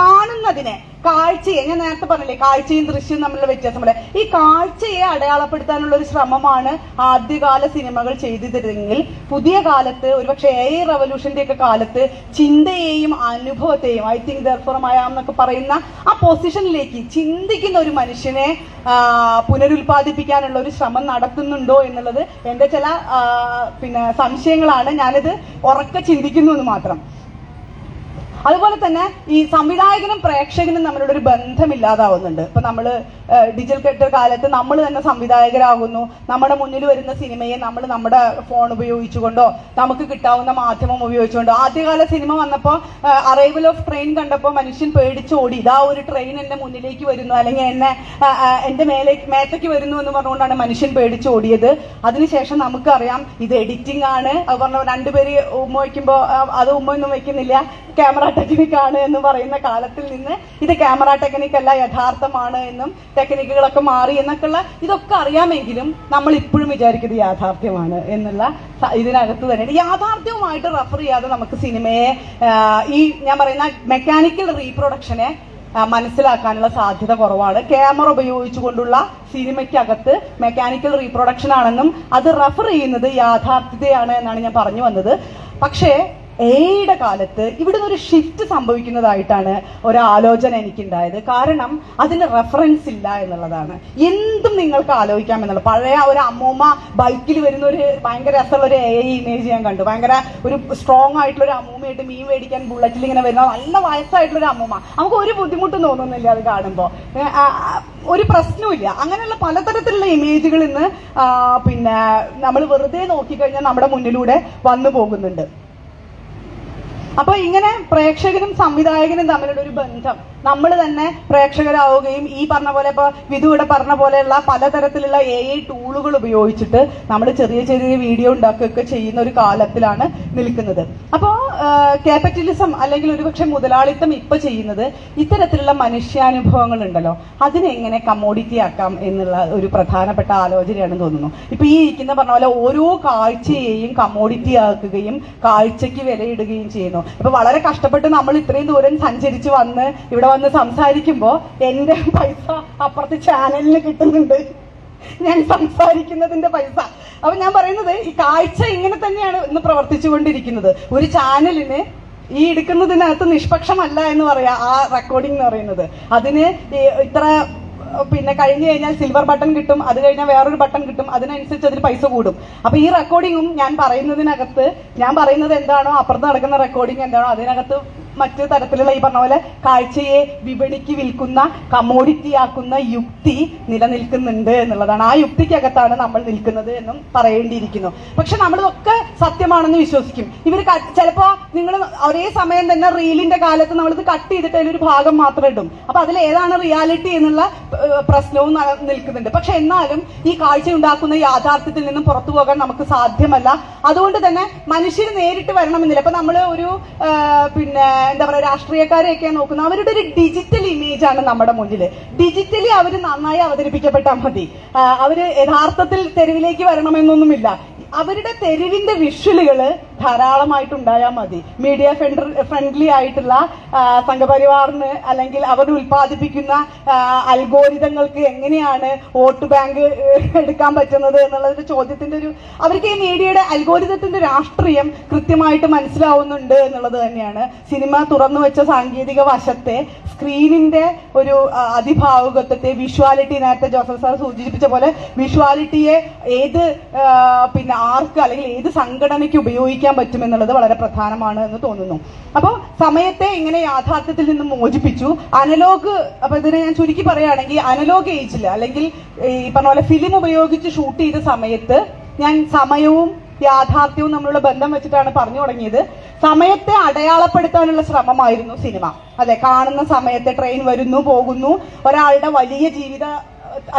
കാണുന്നതിനെ, കാഴ്ചയെ, ഞാൻ നേരത്തെ പറഞ്ഞില്ലേ കാഴ്ചയും ദൃശ്യവും തമ്മിലുള്ള വ്യത്യാസം പോലെ ഈ കാഴ്ചയെ അടയാളപ്പെടുത്താനുള്ള ഒരു ശ്രമമാണ് ആദ്യകാല സിനിമകൾ ചെയ്തിരുന്നെങ്കിൽ പുതിയ കാലത്ത് ഒരുപക്ഷെ AI റവല്യൂഷന്റെ ഒക്കെ കാലത്ത് ചിന്തയെയും അനുഭവത്തെയും I think therefore I am എന്നൊക്കെ പറയുന്ന ആ പൊസിഷനിലേക്ക് ചിന്തിക്കുന്ന ഒരു മനുഷ്യനെ പുനരുൽപാദിപ്പിക്കാനുള്ള ഒരു ശ്രമം നടത്തുന്നുണ്ടോ എന്നുള്ളത് എന്റെ ചില സംശയങ്ങളാണ്. ഞാനിത് ഉറക്കെ ചിന്തിക്കുന്നു എന്ന് മാത്രം. അതുപോലെ തന്നെ ഈ സംവിധായകനും പ്രേക്ഷകനും തമ്മിലുള്ള ഒരു ബന്ധമില്ലാതാവുന്നുണ്ട്. ഇപ്പൊ നമ്മള് ഡിജിറ്റൽ കാലത്ത് നമ്മൾ തന്നെ സംവിധായകരാകുന്നു. നമ്മുടെ മുന്നിൽ വരുന്ന സിനിമയെ നമ്മൾ നമ്മുടെ ഫോൺ ഉപയോഗിച്ചുകൊണ്ടോ നമുക്ക് കിട്ടാവുന്ന മാധ്യമം ഉപയോഗിച്ചുകൊണ്ടോ, ആദ്യകാല സിനിമ വന്നപ്പോൾ അറൈവൽ ഓഫ് ട്രെയിൻ കണ്ടപ്പോൾ മനുഷ്യൻ പേടിച്ചോടി, ഇതാ ഒരു ട്രെയിൻ എന്റെ മുന്നിലേക്ക് വരുന്നു, അല്ലെങ്കിൽ എന്റെ മേത്തേക്ക് വരുന്നു എന്ന് പറഞ്ഞുകൊണ്ടാണ് മനുഷ്യൻ പേടിച്ചോടിയത്. അതിനുശേഷം നമുക്കറിയാം ഇത് എഡിറ്റിംഗ് ആണ്. അത് പറഞ്ഞ രണ്ടുപേര് ഉമ്മ വയ്ക്കുമ്പോൾ അത് ഉമ്മയൊന്നും വെക്കുന്നില്ല, ക്യാമറ ടെക്നിക് ആണ് എന്ന് പറയുന്ന കാലത്തിൽ നിന്ന് ഇത് ക്യാമറ ടെക്നിക് അല്ല, യഥാർത്ഥമാണ് എന്നും ടെക്നിക്കുകളൊക്കെ മാറി എന്നൊക്കെയുള്ള ഇതൊക്കെ അറിയാമെങ്കിലും നമ്മൾ ഇപ്പോഴും വിചാരിക്കുന്നത് യാഥാർത്ഥ്യമാണ് എന്നുള്ള ഇതിനകത്ത് തന്നെ യാഥാർത്ഥ്യവുമായിട്ട് റെഫർ ചെയ്യാതെ നമുക്ക് സിനിമയെ ഈ ഞാൻ പറയുന്ന മെക്കാനിക്കൽ റീപ്രൊഡക്ഷനെ മനസ്സിലാക്കാനുള്ള സാധ്യത കുറവാണ്. ക്യാമറ ഉപയോഗിച്ചുകൊണ്ടുള്ള സിനിമയ്ക്കകത്ത് മെക്കാനിക്കൽ റീപ്രൊഡക്ഷൻ ആണെന്നും അത് റെഫർ ചെയ്യുന്നത് യാഥാർത്ഥ്യതയാണ് എന്നാണ് ഞാൻ പറഞ്ഞു വന്നത്. പക്ഷേ എയുടെ കാലത്ത് ഇവിടുന്ന് ഒരു ഷിഫ്റ്റ് സംഭവിക്കുന്നതായിട്ടാണ് ഒരാലോചന എനിക്കുണ്ടായത്. കാരണം അതിന് റെഫറൻസ് ഇല്ല എന്നുള്ളതാണ്. എന്തും നിങ്ങൾക്ക് ആലോചിക്കാം എന്നുള്ളത്. പഴയ ഒരു അമ്മൂമ്മ ബൈക്കിൽ വരുന്ന ഒരു ഭയങ്കര രസമുള്ള ഒരു AI ഇമേജ് ഞാൻ കണ്ടു. ഭയങ്കര ഒരു സ്ട്രോങ് ആയിട്ടുള്ള ഒരു അമ്മൂമ്മയായിട്ട് മീൻ മേടിക്കാൻ ബുള്ളറ്റിൽ ഇങ്ങനെ വരുന്ന നല്ല വയസ്സായിട്ടുള്ള ഒരു അമ്മൂമ്മ. നമുക്ക് ഒരു ബുദ്ധിമുട്ടും തോന്നുന്നില്ല അത് കാണുമ്പോൾ, ഒരു പ്രശ്നവുമില്ല. അങ്ങനെയുള്ള പലതരത്തിലുള്ള ഇമേജുകൾ ഇന്ന് നമ്മൾ വെറുതെ നോക്കിക്കഴിഞ്ഞാൽ നമ്മുടെ മുന്നിലൂടെ വന്നു പോകുന്നുണ്ട്. അപ്പൊ ഇങ്ങനെ പ്രേക്ഷകനും സംവിധായകനും തമ്മിലുള്ള ഒരു ബന്ധം നമ്മൾ തന്നെ പ്രേക്ഷകരാവുകയും ഈ പറഞ്ഞ പോലെ ഇപ്പൊ വിധു ഇവിടെ പറഞ്ഞ പോലെയുള്ള പലതരത്തിലുള്ള AI ടൂളുകൾ ഉപയോഗിച്ചിട്ട് നമ്മൾ ചെറിയ ചെറിയ വീഡിയോ ഉണ്ടാക്കുകയൊക്കെ ചെയ്യുന്ന ഒരു കാലത്തിലാണ് നിൽക്കുന്നത്. അപ്പോൾ ക്യാപിറ്റലിസം അല്ലെങ്കിൽ ഒരുപക്ഷെ മുതലാളിത്തം ഇപ്പൊ ചെയ്യുന്നത് ഇത്തരത്തിലുള്ള മനുഷ്യാനുഭവങ്ങൾ ഉണ്ടല്ലോ അതിനെങ്ങനെ കമ്മോഡിറ്റി ആക്കാം എന്നുള്ള ഒരു പ്രധാനപ്പെട്ട ആലോചനയാണെന്ന് തോന്നുന്നു. ഇപ്പൊ ഈ ഇരിക്കുന്ന പറഞ്ഞ പോലെ ഓരോ കാഴ്ചയെയും കമ്മോഡിറ്റി ആക്കുകയും കാഴ്ചയ്ക്ക് വിലയിടുകയും ചെയ്യുന്നു. ഇപ്പൊ വളരെ കഷ്ടപ്പെട്ട് നമ്മൾ ഇത്രയും ദൂരം സഞ്ചരിച്ച് വന്ന് ഇവിടെ വന്ന് സംസാരിക്കുമ്പോ എന്റെ പൈസ അപ്പുറത്തെ ചാനലിന് കിട്ടുന്നുണ്ട്, ഞാൻ സംസാരിക്കുന്നതിന്റെ പൈസ. അപ്പൊ ഞാൻ പറയുന്നത് ഈ കാഴ്ച ഇങ്ങനെ തന്നെയാണ് ഇന്ന് പ്രവർത്തിച്ചു കൊണ്ടിരിക്കുന്നത്. ഒരു ചാനലിന് ഈ എടുക്കുന്നതിനകത്ത് നിഷ്പക്ഷമല്ല എന്ന് പറയാം ആ റെക്കോർഡിംഗ് എന്ന് പറയുന്നത്. അതിന് ഇത്ര കഴിഞ്ഞു കഴിഞ്ഞാൽ സിൽവർ ബട്ടൺ കിട്ടും, അത് കഴിഞ്ഞാൽ വേറൊരു ബട്ടൺ കിട്ടും, അതിനനുസരിച്ച് അതിന് പൈസ കൂടും. അപ്പൊ ഈ റെക്കോർഡിങ്ങും ഞാൻ പറയുന്നതിനകത്ത് ഞാൻ പറയുന്നത് എന്താണോ അപ്പുറത്ത് നടക്കുന്ന റെക്കോർഡിംഗ് എന്താണോ അതിനകത്ത് മറ്റു തരത്തിലുള്ള ഈ പറഞ്ഞ പോലെ കാഴ്ചയെ വിപണിക്ക് വിൽക്കുന്ന കമ്മോഡിറ്റി ആക്കുന്ന യുക്തി നിലനിൽക്കുന്നുണ്ട് എന്നുള്ളതാണ്. ആ യുക്തിക്കകത്താണ് നമ്മൾ നിൽക്കുന്നത് എന്നും പറയേണ്ടിയിരിക്കുന്നു. പക്ഷെ നമ്മളിതൊക്കെ സത്യമാണെന്ന് വിശ്വസിക്കും. ഇവർ ചിലപ്പോ നിങ്ങൾ ഒരേ സമയം തന്നെ റീലിന്റെ കാലത്ത് നമ്മളിത് കട്ട് ചെയ്തിട്ട് അതിലൊരു ഭാഗം മാത്രം ഇടും. അപ്പൊ അതിൽ ഏതാണ് റിയാലിറ്റി എന്നുള്ള പ്രശ്നവും നിൽക്കുന്നുണ്ട്. പക്ഷെ എന്നാലും ഈ കാഴ്ച ഉണ്ടാക്കുന്ന യാഥാർത്ഥ്യത്തിൽ നിന്നും പുറത്തു പോകാൻ നമുക്ക് സാധ്യമല്ല. അതുകൊണ്ട് തന്നെ മനുഷ്യർ നേരിട്ട് വരണമെന്നില്ല. ഇപ്പൊ നമ്മൾ ഒരു എന്താ പറയുക രാഷ്ട്രീയക്കാരെയൊക്കെ നോക്കുന്നത് അവരുടെ ഒരു ഡിജിറ്റൽ ഇമേജ് ആണ് നമ്മുടെ മുന്നിൽ. ഡിജിറ്റലി അവർ നന്നായി അവതരിപ്പിക്കപ്പെട്ടാൽ മതി. അവര് യഥാർത്ഥത്തിൽ തെരുവിലേക്ക് വരണമെന്നൊന്നുമില്ല. അവരുടെ തെരുവിന്റെ വിഷ്വലുകള് ധാരാളമായിട്ടുണ്ടായാൽ മതി. മീഡിയ ഫ്രണ്ട്ലി ആയിട്ടുള്ള സംഘപരിവാറിന് അല്ലെങ്കിൽ അവർ ഉൽപ്പാദിപ്പിക്കുന്ന അൽഗോരിതങ്ങൾക്ക് എങ്ങനെയാണ് വോട്ട് ബാങ്ക് എടുക്കാൻ പറ്റുന്നത് എന്നുള്ളൊരു ചോദ്യത്തിന്റെ അവർക്ക് ഈ മീഡിയയുടെ അൽഗോരിതത്തിന്റെ രാഷ്ട്രീയം കൃത്യമായിട്ട് മനസ്സിലാവുന്നുണ്ട് എന്നുള്ളത് തന്നെയാണ്. സിനിമ തുറന്നു വെച്ച സാങ്കേതിക വശത്തെ, സ്ക്രീനിന്റെ ഒരു അതിഭാവുകത്വത്തെ, വിഷ്വാലിറ്റി, നേരത്തെ ജോസഫ് സാർ സൂചിപ്പിച്ച പോലെ വിഷ്വാലിറ്റിയെ ഏത് ആർക്ക് അല്ലെങ്കിൽ ഏത് സംഘടനയ്ക്ക് ഉപയോഗിക്കാൻ പറ്റുമെന്നുള്ളത് വളരെ പ്രധാനമാണ് എന്ന് തോന്നുന്നു. അപ്പോൾ സമയത്തെ ഇങ്ങനെ യാഥാർത്ഥ്യത്തിൽ നിന്നും മോചിപ്പിച്ചു. അനലോഗ്, അപ്പൊ ഇതിനെ ഞാൻ ചുരുക്കി പറയുകയാണെങ്കിൽ അനലോഗ് ഏജിൽ അല്ലെങ്കിൽ ഈ പറഞ്ഞ പോലെ ഫിലിം ഉപയോഗിച്ച് ഷൂട്ട് ചെയ്ത സമയത്ത് ഞാൻ സമയവും യാഥാർത്ഥ്യവും നമ്മളുടെ ബന്ധം വെച്ചിട്ടാണ് പറഞ്ഞു തുടങ്ങിയത്. സമയത്തെ അടയാളപ്പെടുത്താനുള്ള ശ്രമമായിരുന്നു സിനിമ. അതെ, കാണുന്ന സമയത്തെ ട്രെയിൻ വരുന്നു പോകുന്നു, ഒരാളുടെ വലിയ ജീവിത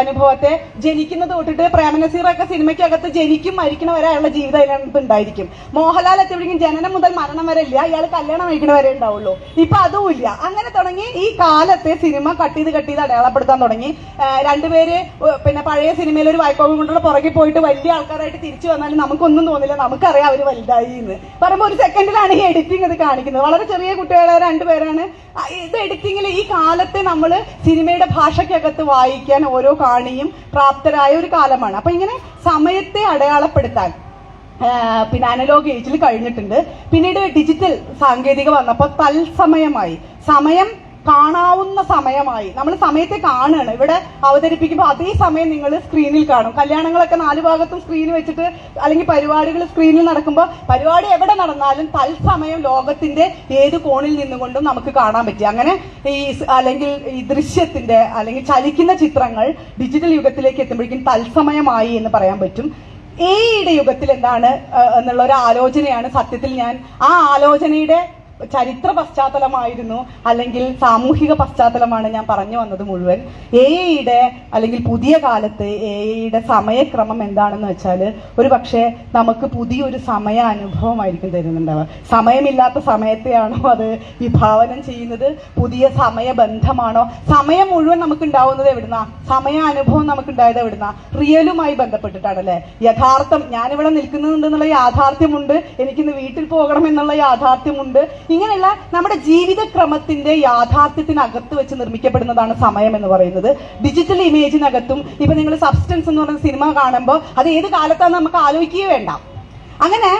അനുഭവത്തെ ജനിക്കുന്നത് തൊട്ടിട്ട് പ്രേമനസീറൊക്കെ സിനിമയ്ക്കകത്ത് ജനിക്കും മരിക്കണ വരെ അയാളുടെ ജീവിതം അതിനകത്ത് ഉണ്ടായിരിക്കും. മോഹൻലാൽ എത്തിയപ്പോഴേക്കും ജനനം മുതൽ മരണം വരെ ഇല്ല, ഇയാൾ കല്യാണം കഴിക്കണ വരെ ഉണ്ടാവുള്ളൂ. ഇപ്പൊ അതും ഇല്ല. അങ്ങനെ തുടങ്ങി ഈ കാലത്തെ സിനിമ കട്ട് ചെയ്ത് അടയാളപ്പെടുത്താൻ തുടങ്ങി. രണ്ടുപേര് പിന്നെ പഴയ സിനിമയിൽ ഒരു വായ്പാവും കൊണ്ടുള്ള പുറകെ പോയിട്ട് വലിയ ആൾക്കാരായിട്ട് തിരിച്ചു വന്നാലും നമുക്കൊന്നും തോന്നില്ല, നമുക്കറിയാം അവര് വലുതായി എന്ന് പറയുമ്പോൾ ഒരു സെക്കൻഡിലാണ് ഈ എഡിറ്റിംഗ് ഇത് കാണിക്കുന്നത്. വളരെ ചെറിയ കുട്ടികളെ രണ്ടുപേരാണ്. ഇത് എഡിറ്റിംഗിൽ ഈ കാലത്തെ നമ്മൾ സിനിമയുടെ ഭാഷയ്ക്കകത്ത് വായിക്കാൻ ഓരോ കാണിയും പ്രാപ്തരായ ഒരു കാലമാണ്. അപ്പൊ ഇങ്ങനെ സമയത്തെ അടയാളപ്പെടുത്താൻ പിന്നെ അനലോഗ് ഏജിൽ കഴിഞ്ഞിട്ടുണ്ട്. പിന്നീട് ഡിജിറ്റൽ സാങ്കേതിക വന്നപ്പോൾ തത്സമയമായി, സമയം കാണാവുന്ന സമയമായി. നമ്മൾ സമയത്തെ കാണുകയാണ്. ഇവിടെ അവതരിപ്പിക്കുമ്പോൾ അതേ സമയം നിങ്ങൾ സ്ക്രീനിൽ കാണും. കല്യാണങ്ങളൊക്കെ 4 ഭാഗത്തും സ്ക്രീൻ വെച്ചിട്ട് അല്ലെങ്കിൽ പരിപാടികൾ സ്ക്രീനിൽ നടക്കുമ്പോൾ പരിപാടി എവിടെ നടന്നാലും തത്സമയം ലോകത്തിന്റെ ഏത് കോണിൽ നിന്നുകൊണ്ടും നമുക്ക് കാണാൻ പറ്റി. അങ്ങനെ അല്ലെങ്കിൽ ഈ ദൃശ്യത്തിന്റെ അല്ലെങ്കിൽ ചലിക്കുന്ന ചിത്രങ്ങൾ ഡിജിറ്റൽ യുഗത്തിലേക്ക് എത്തുമ്പോഴേക്കും തത്സമയമായി എന്ന് പറയാൻ പറ്റും. എയുടെ യുഗത്തിൽ എന്താണ് എന്നുള്ള ഒരു ആലോചനയാണ് സത്യത്തിൽ ഞാൻ ആ ആലോചനയുടെ ചരിത്ര പശ്ചാത്തലമായിരുന്നു അല്ലെങ്കിൽ സാമൂഹിക പശ്ചാത്തലമാണ് ഞാൻ പറഞ്ഞു വന്നത് മുഴുവൻ. എയുടെ അല്ലെങ്കിൽ പുതിയ കാലത്ത് എയുടെ സമയക്രമം എന്താണെന്ന് വെച്ചാൽ ഒരു പക്ഷേ നമുക്ക് പുതിയൊരു സമയ അനുഭവമായിരിക്കും തരുന്നുണ്ടാവുക. സമയമില്ലാത്ത സമയത്തെയാണോ അത് വിഭാവനം ചെയ്യുന്നത്? പുതിയ സമയബന്ധമാണോ? സമയം മുഴുവൻ നമുക്ക് ഉണ്ടാവുന്നത് എവിടുന്ന? സമയ അനുഭവം നമുക്ക് ഉണ്ടായത് എവിടുന്ന? റിയലുമായി ബന്ധപ്പെട്ടിട്ടാണല്ലേ. യഥാർത്ഥം, ഞാനിവിടെ നിൽക്കുന്നുണ്ടെന്നുള്ള യാഥാർത്ഥ്യമുണ്ട്, എനിക്കിന്ന് വീട്ടിൽ പോകണം എന്നുള്ള യാഥാർത്ഥ്യമുണ്ട്. ഇങ്ങനെയുള്ള നമ്മുടെ ജീവിതക്രമത്തിന്റെ യാഥാർത്ഥ്യത്തിനകത്ത് വെച്ച് നിർമ്മിക്കപ്പെടുന്നതാണ് സമയം എന്ന് പറയുന്നത്. ഡിജിറ്റൽ ഇമേജിനകത്തും ഇപ്പൊ നിങ്ങൾ സബ്സ്റ്റൻസ് എന്ന് പറയുന്ന സിനിമ കാണുമ്പോൾ അത് ഏത് കാലത്താണെന്ന് നമുക്ക് ആലോചിക്കുകയേ വേണ്ട. അങ്ങനെ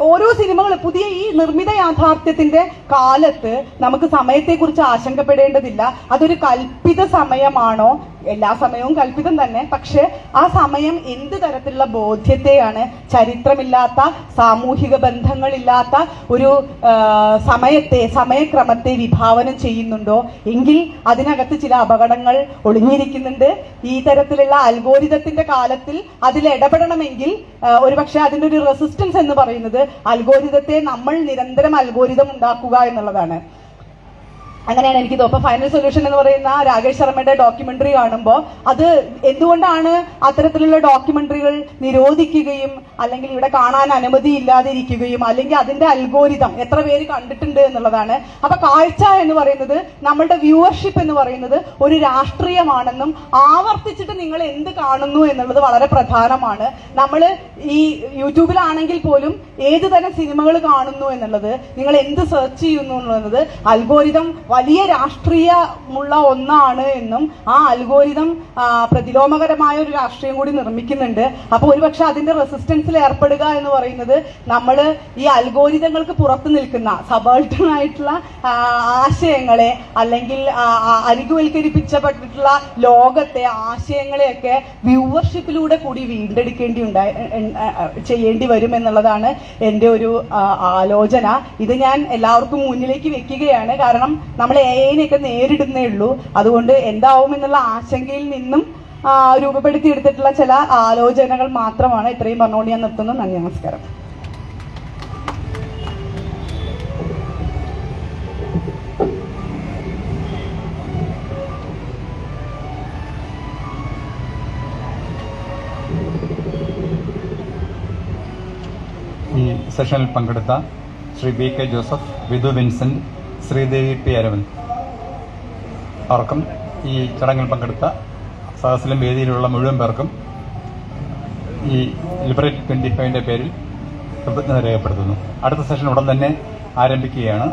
ഓരോ സിനിമകൾ പുതിയ ഈ നിർമ്മിത യാഥാർത്ഥ്യത്തിന്റെ കാലത്ത് നമുക്ക് സമയത്തെക്കുറിച്ച് ആശങ്കപ്പെടേണ്ടതില്ല. അതൊരു കൽപ്പിത സമയമാണോ? എല്ലാ സമയവും കൽപ്പിതം തന്നെ. പക്ഷെ ആ സമയം എന്ത് തരത്തിലുള്ള ബോധ്യത്തെയാണ്, ചരിത്രമില്ലാത്ത സാമൂഹിക ബന്ധങ്ങളില്ലാത്ത ഒരു സമയക്രമത്തെ വിഭാവനം ചെയ്യുന്നുണ്ടോ എങ്കിൽ അതിനകത്ത് ചില അപകടങ്ങൾ ഒളിഞ്ഞിരിക്കുന്നുണ്ട്. ഈ തരത്തിലുള്ള അൽഗോരിതത്തിന്റെ കാലത്തിൽ അതിൽ ഇടപെടണമെങ്കിൽ ഒരുപക്ഷെ അതിന്റെ ഒരു റെസിസ്റ്റൻസ് എന്ന് പറയുന്നത് അൽഗോരിതത്തെ നമ്മൾ നിരന്തരം അൽഗോരിതം ഉണ്ടാക്കുക എന്നുള്ളതാണ്. അങ്ങനെയാണ് എനിക്ക് തോന്നുന്നത്. അപ്പൊ ഫൈനൽ സൊല്യൂഷൻ എന്ന് പറയുന്ന രാകേഷ് ശർമ്മയുടെ ഡോക്യുമെന്ററി കാണുമ്പോൾ അത് എന്തുകൊണ്ടാണ് അത്തരത്തിലുള്ള ഡോക്യുമെന്ററികൾ നിരോധിക്കുകയും അല്ലെങ്കിൽ ഇവിടെ കാണാൻ അനുമതി ഇല്ലാതിരിക്കുകയും അല്ലെങ്കിൽ അതിന്റെ അൽഗോരിതം എത്ര പേര് കണ്ടിട്ടുണ്ട് എന്നുള്ളതാണ്. അപ്പൊ കാഴ്ച എന്ന് പറയുന്നത്, നമ്മളുടെ വ്യൂവർഷിപ്പ് എന്ന് പറയുന്നത് ഒരു രാഷ്ട്രീയമാണെന്നും ആവർത്തിച്ചിട്ട് നിങ്ങൾ എന്ത് കാണുന്നു എന്നുള്ളത് വളരെ പ്രധാനമാണ്. നമ്മൾ ഈ യൂട്യൂബിലാണെങ്കിൽ പോലും ഏത് തരം സിനിമകൾ കാണുന്നു എന്നുള്ളത്, നിങ്ങൾ എന്ത് സെർച്ച് ചെയ്യുന്നു എന്നുള്ളത് അൽഗോരിതം വലിയ രാഷ്ട്രീയമുള്ള ഒന്നാണ് എന്നും ആ അൽഗോരിതം പ്രതിലോമകരമായ ഒരു രാഷ്ട്രീയം കൂടി നിർമ്മിക്കുന്നുണ്ട്. അപ്പൊ ഒരുപക്ഷെ അതിന്റെ റെസിസ്റ്റൻസിൽ ഏർപ്പെടുക എന്ന് പറയുന്നത് നമ്മൾ ഈ അൽഗോരിതങ്ങൾക്ക് പുറത്തു നിൽക്കുന്ന സബാൾട്ടൺ ആയിട്ടുള്ള ആശയങ്ങളെ അല്ലെങ്കിൽ അരികുവൽക്കരിപ്പിച്ചപ്പെട്ടിട്ടുള്ള ലോകത്തെ ആശയങ്ങളെയൊക്കെ വ്യൂവർഷിപ്പിലൂടെ കൂടി ചെയ്യേണ്ടി വരും എന്നുള്ളതാണ് എൻ്റെ ഒരു ആലോചന. ഇത് ഞാൻ എല്ലാവർക്കും മുന്നിലേക്ക് വെക്കുകയാണ്. കാരണം നമ്മൾ എഐനെയൊക്കെ നേരിടുന്നേ ഉള്ളൂ. അതുകൊണ്ട് എന്താവും എന്നുള്ള ആശങ്കയിൽ നിന്നും രൂപപ്പെടുത്തിയെടുത്തിട്ടുള്ള ചില ആലോചനകൾ മാത്രമാണ്. ഇത്രയും പറഞ്ഞുകൊണ്ട് ഞാൻ നിർത്തുന്നു. നന്ദി, നമസ്കാരം. ഈ സെഷനിൽ പങ്കെടുത്ത Shri B K Joseph, Vidhu Vincent, Sreedevi P Aravind അവർക്കും ഈ ചടങ്ങിൽ പങ്കെടുത്ത സദസ്സിലും വേദിയിലുള്ള മുഴുവൻ പേർക്കും ഈ ലിബറേറ്റ് 25ന്റെ പേരിൽ കൃതജ്ഞത രേഖപ്പെടുത്തുന്നു. അടുത്ത സെഷൻ ഉടൻ തന്നെ ആരംഭിക്കുകയാണ്.